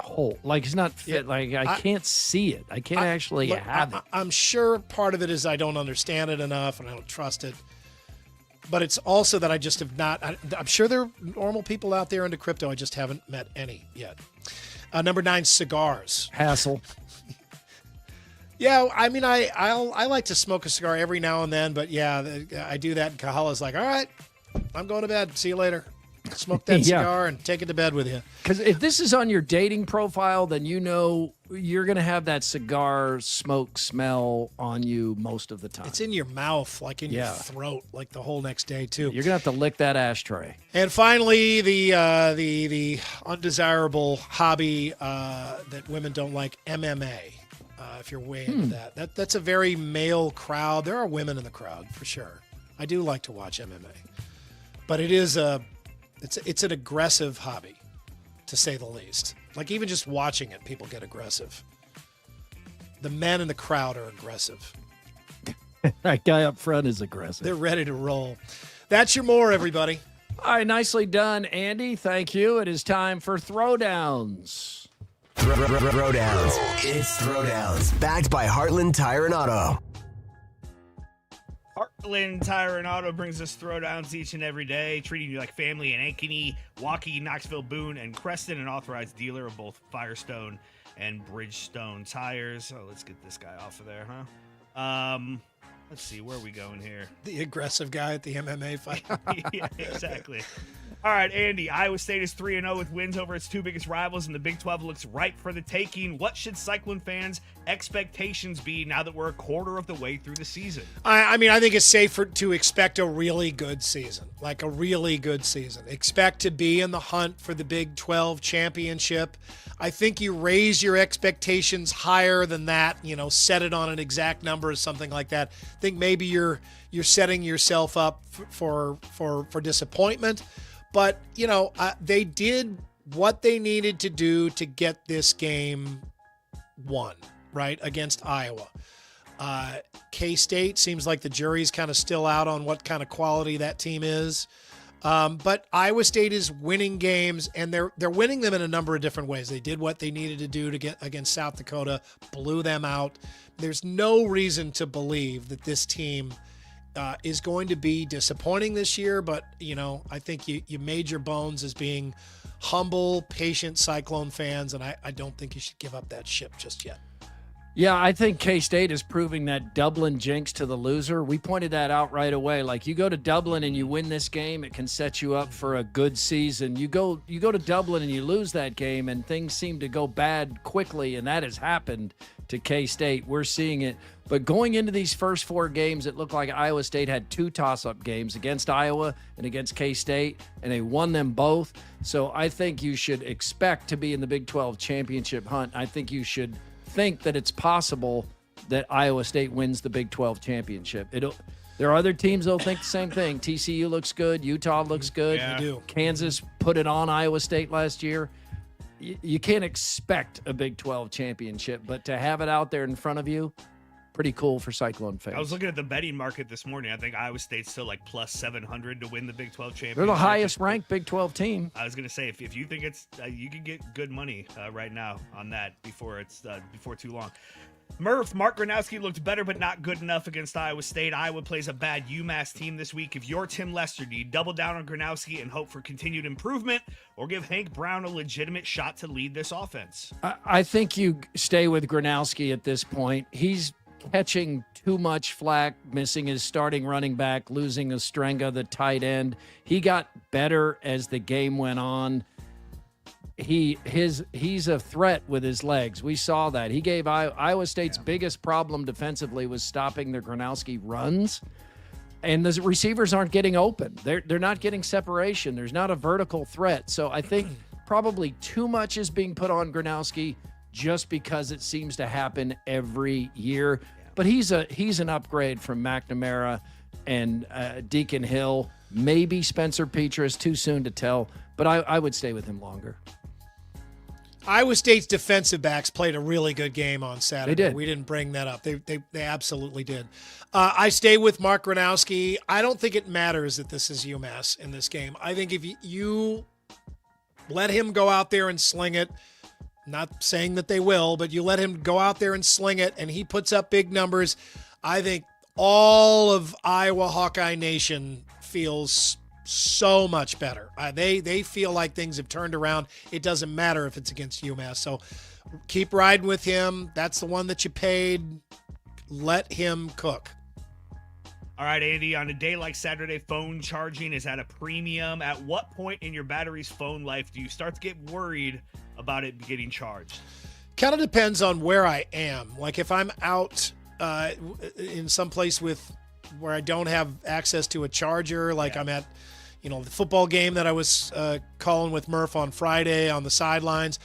hold. Like it's not fit. Like I can't see it. I can't actually have it. I'm sure part of it is I don't understand it enough and I don't trust it. But it's also that I just have not. I'm sure there are normal people out there into crypto. I just haven't met any yet. Number 9, cigars. Hassle. Yeah, I mean, I like to smoke a cigar every now and then, but yeah, I do that. And Kahala's like, all right, I'm going to bed. See you later. Smoke that cigar and take it to bed with you. Because if this is on your dating profile, then you know you're going to have that cigar smoke smell on you most of the time. It's in your mouth, like in your throat, like the whole next day too. You're going to have to lick that ashtray. And finally, the undesirable hobby that women don't like, MMA. If you're way into that's a very male crowd. There are women in the crowd for sure. I do like to watch MMA, but it is it's an aggressive hobby, to say the least. Like even just watching it, people get aggressive. The men in the crowd are aggressive. That guy up front is aggressive. They're ready to roll. That's your more, everybody. All right, nicely done, Andy. Thank you. It is time for Throwdowns. Throwdowns. It's Throwdowns. Backed by Heartland Tire and Auto. Heartland Tire and Auto brings us Throwdowns each and every day, treating you like family in Ankeny, Waukee, Knoxville, Boone, and Creston, an authorized dealer of both Firestone and Bridgestone tires. Oh, let's get this guy off of there, huh? Let's see, where are we going here? The aggressive guy at the MMA fight. Yeah, exactly. All right, Andy, Iowa State is 3-0 with wins over its two biggest rivals, and the Big 12 looks ripe for the taking. What should Cyclone fans' expectations be now that we're a quarter of the way through the season? I mean, I think it's safe to expect a really good season, like a really good season. Expect to be in the hunt for the Big 12 championship. I think you raise your expectations higher than that, set it on an exact number or something like that. I think maybe you're setting yourself up for disappointment. But, they did what they needed to do to get this game won, right, against Iowa. K-State seems like the jury's kind of still out on what kind of quality that team is. But Iowa State is winning games, and they're winning them in a number of different ways. They did what they needed to do to get against South Dakota, blew them out. There's no reason to believe that this team is going to be disappointing this year, but, I think you made your bones as being humble, patient Cyclone fans, and I don't think you should give up that ship just yet. Yeah, I think K-State is proving that Dublin jinx to the loser. We pointed that out right away. Like, you go to Dublin and you win this game, it can set you up for a good season. You go to Dublin and you lose that game, and things seem to go bad quickly, and that has happened to K-State. We're seeing it. But going into these first 4 games, it looked like Iowa State had 2 toss-up games against Iowa and against K-State, and they won them both. So I think you should expect to be in the Big 12 championship hunt. I think you should think that it's possible that Iowa State wins the Big 12 championship. There are other teams that'll think the same thing. TCU looks good. Utah looks good. Yeah. They do. Kansas put it on Iowa State last year. You can't expect a Big 12 championship, but to have it out there in front of you, pretty cool for Cyclone fans. I was looking at the betting market this morning. I think Iowa State's still like plus 700 to win the Big 12 championship. They're the highest ranked Big 12 team. I was going to say, if you think it's, you can get good money right now on that before too long. Murph, Mark Gronowski looked better but not good enough against Iowa State. Iowa plays a bad UMass team this week. If you're Tim Lester, do you double down on Gronowski and hope for continued improvement, or give Hank Brown a legitimate shot to lead this offense? I think you stay with Gronowski at this point. He's catching too much flack, missing his starting running back, losing Ostrenga, the tight end. He got better as the game went on. He's a threat with his legs. We saw that. He gave Iowa State's biggest problem defensively was stopping the Gronowski runs. And the receivers aren't getting open. They're not getting separation. There's not a vertical threat. So I think probably too much is being put on Gronowski just because it seems to happen every year. But he's an upgrade from McNamara and Deacon Hill. Maybe Spencer Petras, too soon to tell. But I would stay with him longer. Iowa State's defensive backs played a really good game on Saturday. They did. We didn't bring that up. They absolutely did. I stay with Mark Gronowski. I don't think it matters that this is UMass in this game. I think if you let him go out there and sling it, not saying that they will, but you let him go out there and sling it, and he puts up big numbers, I think all of Iowa Hawkeye Nation feels so much better. They feel like things have turned around. It doesn't matter if it's against UMass. So keep riding with him. That's the one that you paid. Let him cook. All right, Andy, on a day like Saturday, phone charging is at a premium. At what point in your battery's phone life do you start to get worried about it getting charged? Kind of depends on where I am. Like if I'm out in some place where I don't have access to a charger, like I'm at, the football game that I was calling with Murph on Friday on the sidelines,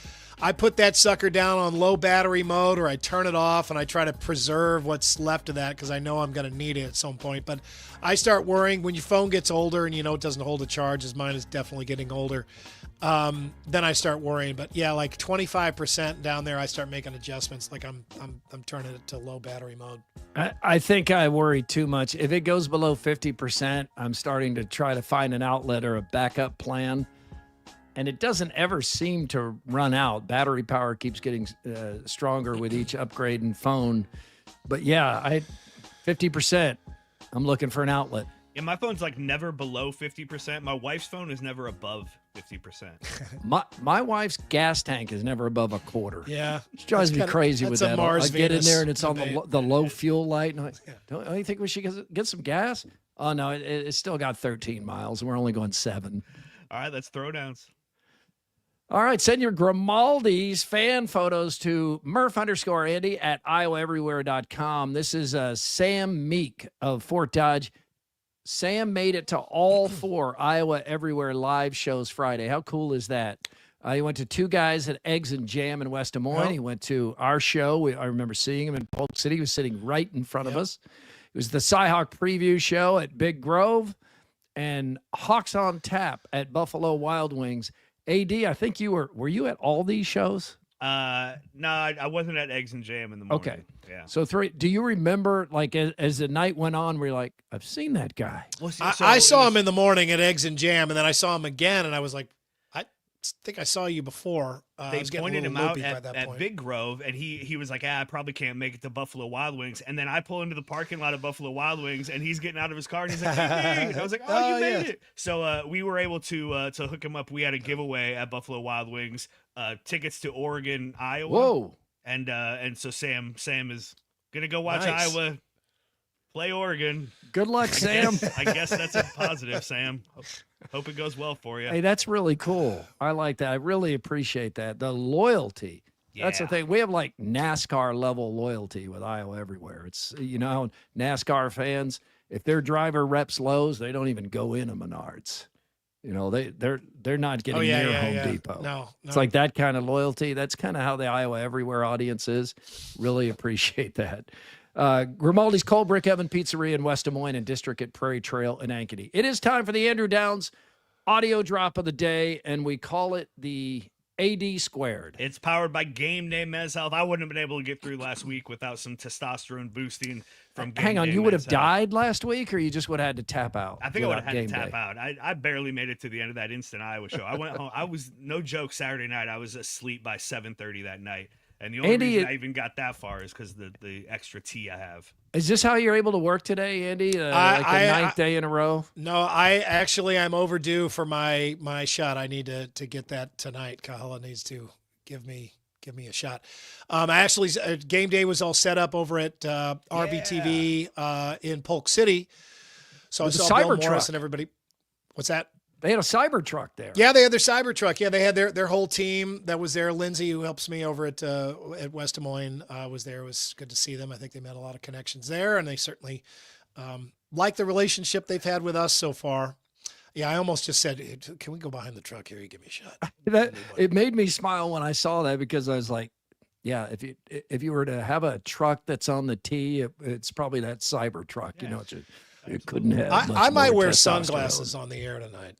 I put that sucker down on low battery mode, or I turn it off and I try to preserve what's left of that because I know I'm going to need it at some point. But I start worrying when your phone gets older and it doesn't hold a charge, as mine is definitely getting older. Then I start worrying. But yeah, like 25% down there, I start making adjustments. Like I'm turning it to low battery mode. I think I worry too much. If it goes below 50%, I'm starting to try to find an outlet or a backup plan. And it doesn't ever seem to run out. Battery power keeps getting stronger with each upgrade in phone. But yeah, 50%, I'm looking for an outlet. Yeah, my phone's like never below 50%. My wife's phone is never above 50%. My wife's gas tank is never above a quarter. Yeah. She drives me crazy with that. I get in there and it's debate. on the low fuel light. And don't you think we should get some gas? Oh, no, it's still got 13 miles and we're only going 7. All right, let's throw downs. All right, send your Grimaldi's fan photos to Murph_Andy at iowaeverywhere.com. This is Sam Meek of Fort Dodge. Sam made it to all 4 Iowa Everywhere live shows Friday. How cool is that? He went to 2 guys at Eggs and Jam in West Des Moines. He went to our show. I remember seeing him in Polk City. He was sitting right in front of us. It was the CyHawk preview show at Big Grove and Hawks on Tap at Buffalo Wild Wings. AD, I think were you at all these shows? No, I wasn't at Eggs and Jam in the morning. Okay. Yeah. So 3, do you remember, like, as the night went on, were you like, I've seen that guy? I saw him in the morning at Eggs and Jam, and then I saw him again, and I was like, think I saw you before. They I was getting pointed a him little out loopy by at, that at point. Big Grove, and he was like, I probably can't make it to Buffalo Wild Wings. And then I pull into the parking lot of Buffalo Wild Wings, and he's getting out of his car, and he's like, hey, dude. I was like, oh, you made it. So we were able to hook him up. We had a giveaway at Buffalo Wild Wings, tickets to Oregon, Iowa. Whoa. And so Sam is going to go watch Nice. Iowa play Oregon. Good luck, Sam. I guess that's a positive, Sam. Hope it goes well for you. Hey, that's really cool. I like that. I really appreciate that. The loyalty. That's the thing. We have like NASCAR level loyalty with Iowa everywhere. It's, NASCAR fans, if their driver reps Lowe's, they don't even go in a Menards. They're not getting near Home Depot. No. It's like that kind of loyalty. That's kind of how the Iowa Everywhere audience is. Really appreciate that. Grimaldi's Cold Brick Oven Pizzeria in West Des Moines and District at Prairie Trail in Ankeny. It is time for the Andrew Downs audio drop of the day, and we call it the AD squared. It's powered by Game Day Men's Health. I wouldn't have been able to get through last week without some testosterone boosting from Game Hang on, Day you would have Men's Health. died last week, or you just would have had to tap out? I think I would have without had to Game tap Day? out. I barely made it to the end of that instant Iowa show. I went home. I was, no joke, Saturday night. I was asleep by 7:30 that night. And the only Andy, reason I even got that far is because the extra tea I have. Is this how you're able to work today, Andy? Like the ninth day in a row? No, I'm overdue for my shot. I need to get that tonight. Kahala needs to give me a shot. Game Day was all set up over at RVTV in Polk City. So With I the saw Bill Cybertruck. Morris and everybody. What's that? They had a Cybertruck there. Yeah, they had their Cybertruck. Yeah, they had their whole team that was there. Lindsay, who helps me over at West Des Moines, was there. It was good to see them. I think they met a lot of connections there, and they certainly like the relationship they've had with us so far. Yeah, I almost just said, hey, can we go behind the truck here? You give me a shot. It made me smile when I saw that, because I was like, yeah, if you were to have a truck that's on the T, it's probably that Cybertruck. It couldn't have. I might more wear testosterone. sunglasses on the air tonight.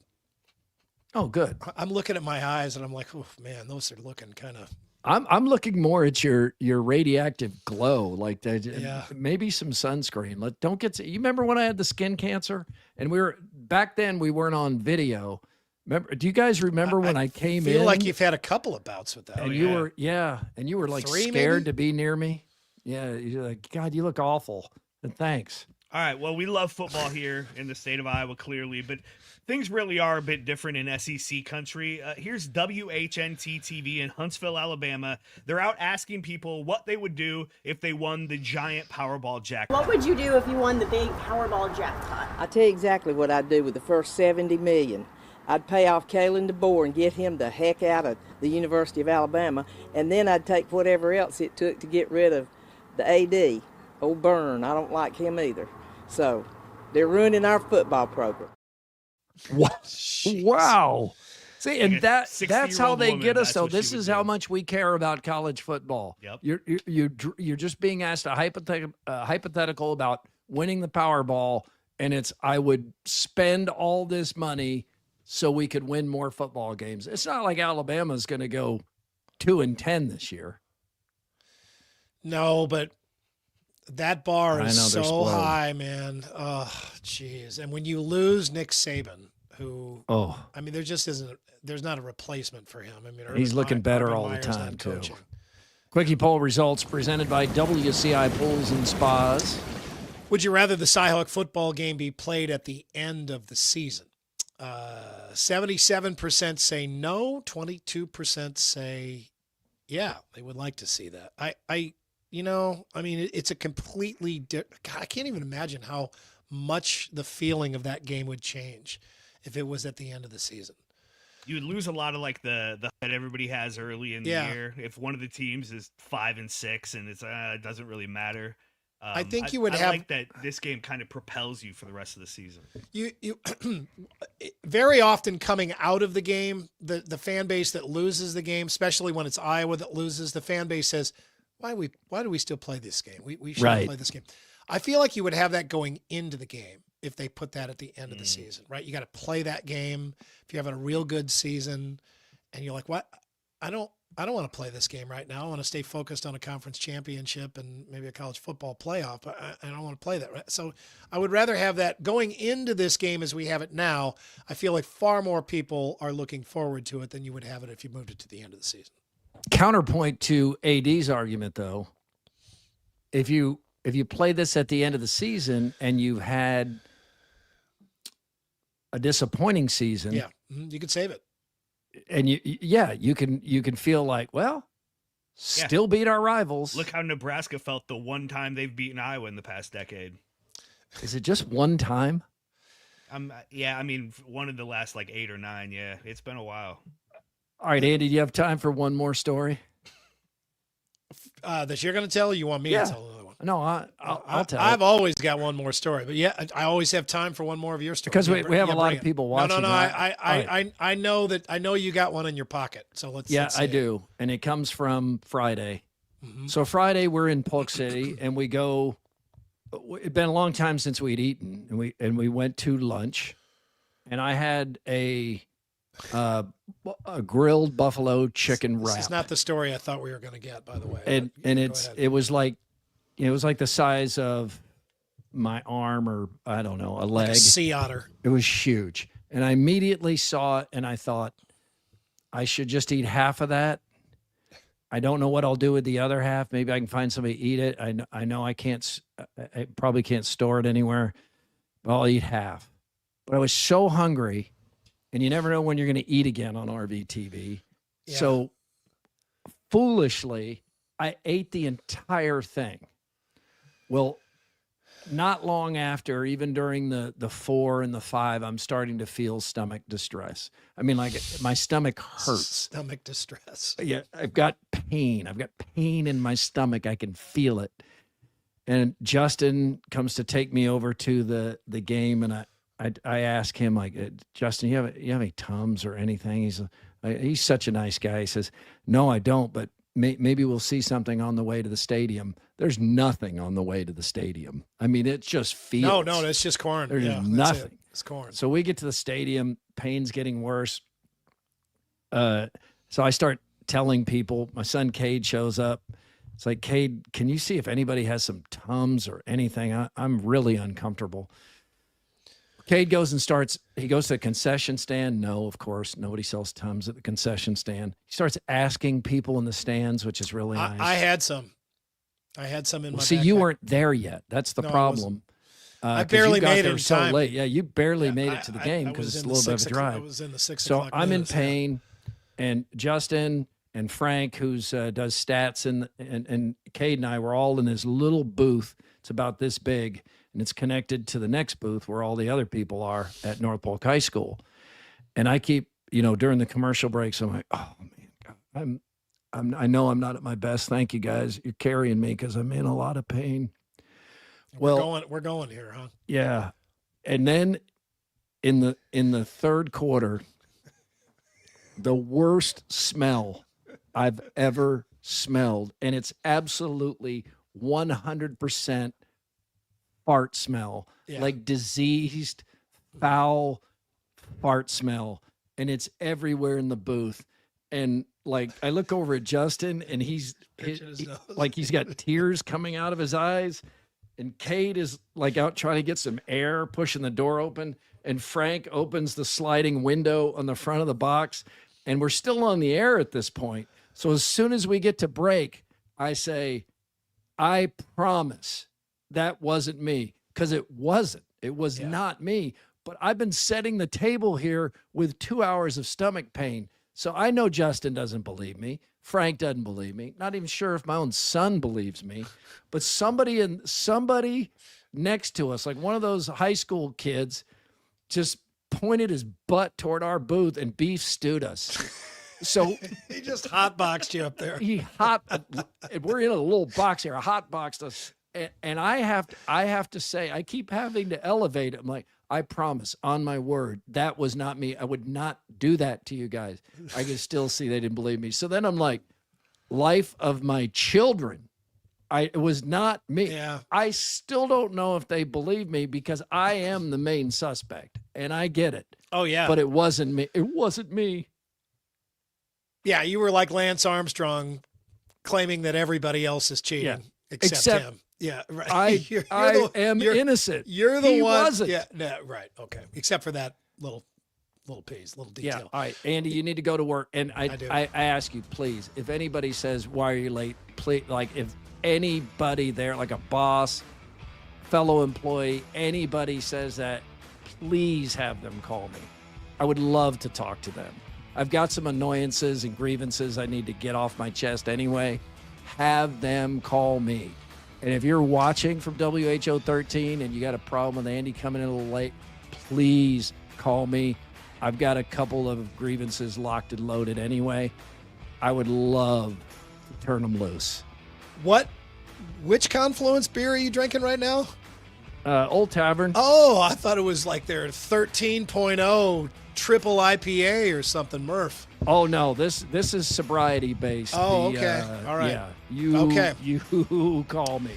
Oh, good. I'm looking at my eyes and I'm like, oh man, those are looking kind of. I'm looking more at your radioactive glow, like that. Yeah. Maybe some sunscreen. Don't get. You remember when I had the skin cancer, and back then we weren't on video. Remember? Do you guys remember when I came in? Feel like you've had a couple of bouts with that. And you were like 3 scared maybe? to be near me. Yeah, you're like, God, you look awful. And thanks. All right. Well, we love football here in the state of Iowa, clearly, but things really are a bit different in SEC country. Here's WHNT TV in Huntsville, Alabama. They're out asking people what they would do if they won the giant Powerball jackpot. What would you do if you won the big Powerball jackpot? I'll tell you exactly what I'd do with the first $70 million. I'd pay off Kalen DeBoer and get him the heck out of the University of Alabama, and then I'd take whatever else it took to get rid of the AD, old Byrne. I don't like him either. So they're ruining our football program. What? Wow. See, and Like a that's how 60-year-old they woman, get us. that's So what she this would is do. how much we care about college football. Yep. You're just being asked a hypothetical about winning the Powerball, and it's, I would spend all this money so we could win more football games. It's not like Alabama's going to go 2-10 this year. No, but that bar I is know, they're so spoiled. high, man. Oh, jeez. And when you lose Nick Saban, who, I mean, there just isn't, there's not a replacement for him. I mean, He's looking better all the time, too. Quickie poll results presented by WCI Pools and Spas. Would you rather the CyHawk football game be played at the end of the season? 77% say no, 22% say yeah, they would like to see that. I mean, it's a completely God, I can't even imagine how much the feeling of that game would change if it was at the end of the season. You would lose a lot of like the that everybody has early in the year. If one of the teams is 5-6 and it doesn't really matter. I think you would I have like that this game kind of propels you for the rest of the season. You very often coming out of the game, the fan base that loses the game, especially when it's Iowa that loses, the fan base says, why do we still play this game? We shouldn't play this game. I feel like you would have that going into the game if they put that at the end of the season, right? You got to play that game. If you're having a real good season and you're like, what? I don't want to play this game right now. I want to stay focused on a conference championship and maybe a college football playoff. I don't want to play that. So I would rather have that going into this game as we have it now. I feel like far more people are looking forward to it than you would have it if you moved it to the end of the season. Counterpoint to AD's argument, though, if you play this at the end of the season and you've had a disappointing season, yeah, you could save it. And you can feel like, well, still beat our rivals. Look how Nebraska felt the one time they've beaten Iowa in the past decade. Is it just one time? Yeah, I mean, one of the last like 8 or 9. Yeah, it's been a while. All right, Andy, do you have time for one more story? That you're going to tell, or you want me to tell another one? No, I'll tell. I've always got one more story, but yeah, I always have time for one more of your stories. Because we have a lot of people watching. No. I know that. I know you got one in your pocket. So let's. Yeah, let's I do, and it comes from Friday. Mm-hmm. So Friday we're in Polk City, and we go. It'd been a long time since we'd eaten, and we went to lunch, and I had a grilled buffalo chicken wrap. This is not the story I thought we were going to get, by the way. And it was like the size of my arm, or I don't know, a leg. Like a sea otter. It was huge. And I immediately saw it and I thought I should just eat half of that. I don't know what I'll do with the other half. Maybe I can find somebody to eat it. I know I probably can't store it anywhere, but I'll eat half. But I was so hungry, and you never know when you're going to eat again on RVTV. Yeah. So foolishly, I ate the entire thing. Well, not long after, even during the 4 and the 5, I'm starting to feel stomach distress. I mean, like my stomach hurts. Stomach distress. Yeah, I've got pain. I've got pain in my stomach. I can feel it. And Justin comes to take me over to the game, and I ask him, like, Justin, you have any Tums or anything? He's such a nice guy. He says, no, I don't, but maybe we'll see something on the way to the stadium. There's nothing on the way to the stadium. I mean, it just feels. No, that's just corn. There's Yeah, nothing. It's corn. So we get to the stadium. Pain's getting worse. So I start telling people. My son Cade shows up. It's like, Cade, can you see if anybody has some Tums or anything? I'm really uncomfortable. Cade goes to the concession stand. No, of course, nobody sells Tums at the concession stand. He starts asking people in the stands, which is really nice. I had some in my See, backpack. you weren't there yet. That's the problem. I barely made it in so time. late. Yeah, you barely made it to the game because it's a little bit of a drive. I was in the 6 So o'clock I'm in news, pain, and Justin and Frank, who's does stats, and Cade and I were all in this little booth. It's about this big, and it's connected to the next booth where all the other people are at North Polk High School. And I keep, during the commercial breaks, I'm like, oh man, I know I'm not at my best. Thank you guys. You're carrying me because I'm in a lot of pain. Well, we're going here, huh? yeah. And then in the third quarter, the worst smell I've ever smelled, and it's absolutely 100% fart smell, like diseased, foul fart smell, and it's everywhere in the booth. And like I look over at Justin, and he's got tears coming out of his eyes, and Cade is like out trying to get some air, pushing the door open, and Frank opens the sliding window on the front of the box, and we're still on the air at this point. So as soon as we get to break, I say, I promise that wasn't me, because it wasn't. It was not me. But I've been setting the table here with 2 hours of stomach pain. So I know Justin doesn't believe me. Frank doesn't believe me. Not even sure if my own son believes me. But somebody next to us, like one of those high school kids, just pointed his butt toward our booth and beef stewed us. So he just hotboxed you up there. We're in a little box here, a hotboxed us. And I have to say, I keep having to elevate it. I'm like, I promise on my word, that was not me. I would not do that to you guys. I can still see they didn't believe me. So then I'm like, life of my children. It was not me. Yeah. I still don't know if they believe me because I am the main suspect, and I get it. Oh yeah. But it wasn't me. It wasn't me. Yeah, you were like Lance Armstrong claiming that everybody else is cheating except him. Yeah, right. I am innocent. You're the he one. Wasn't. Yeah, no, right. Okay. Except for that little piece, little detail. Yeah. All right, Andy, you need to go to work. And I ask you, please, if anybody says, why are you late? Please, like if anybody there, like a boss, fellow employee, anybody says that, please have them call me. I would love to talk to them. I've got some annoyances and grievances I need to get off my chest anyway. Have them call me. And if you're watching from WHO 13 and you got a problem with Andy coming in a little late, please call me. I've got a couple of grievances locked and loaded anyway. I would love to turn them loose. Which Confluence beer are you drinking right now? Old Tavern. Oh, I thought it was like their 13.0 triple IPA or something, Murph. Oh no, this is sobriety based. Oh, okay. All right. Yeah, you call me.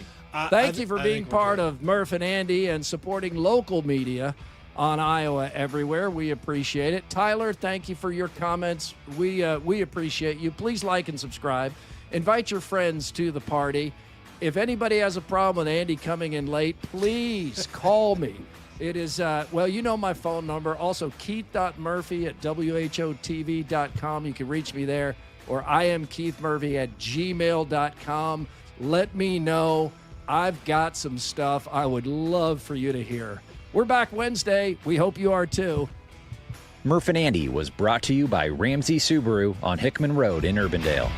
Thank you for being part of Murph and Andy and supporting local media on Iowa everywhere. We appreciate it. Tyler, thank you for your comments. We appreciate you. Please like and subscribe. Invite your friends to the party. If anybody has a problem with Andy coming in late, please call me. It is, you know my phone number. Also, keith.murphy@whotv.com. You can reach me there. Or iamkeithmurphy@gmail.com. Let me know. I've got some stuff I would love for you to hear. We're back Wednesday. We hope you are too. Murph and Andy was brought to you by Ramsey Subaru on Hickman Road in Urbandale.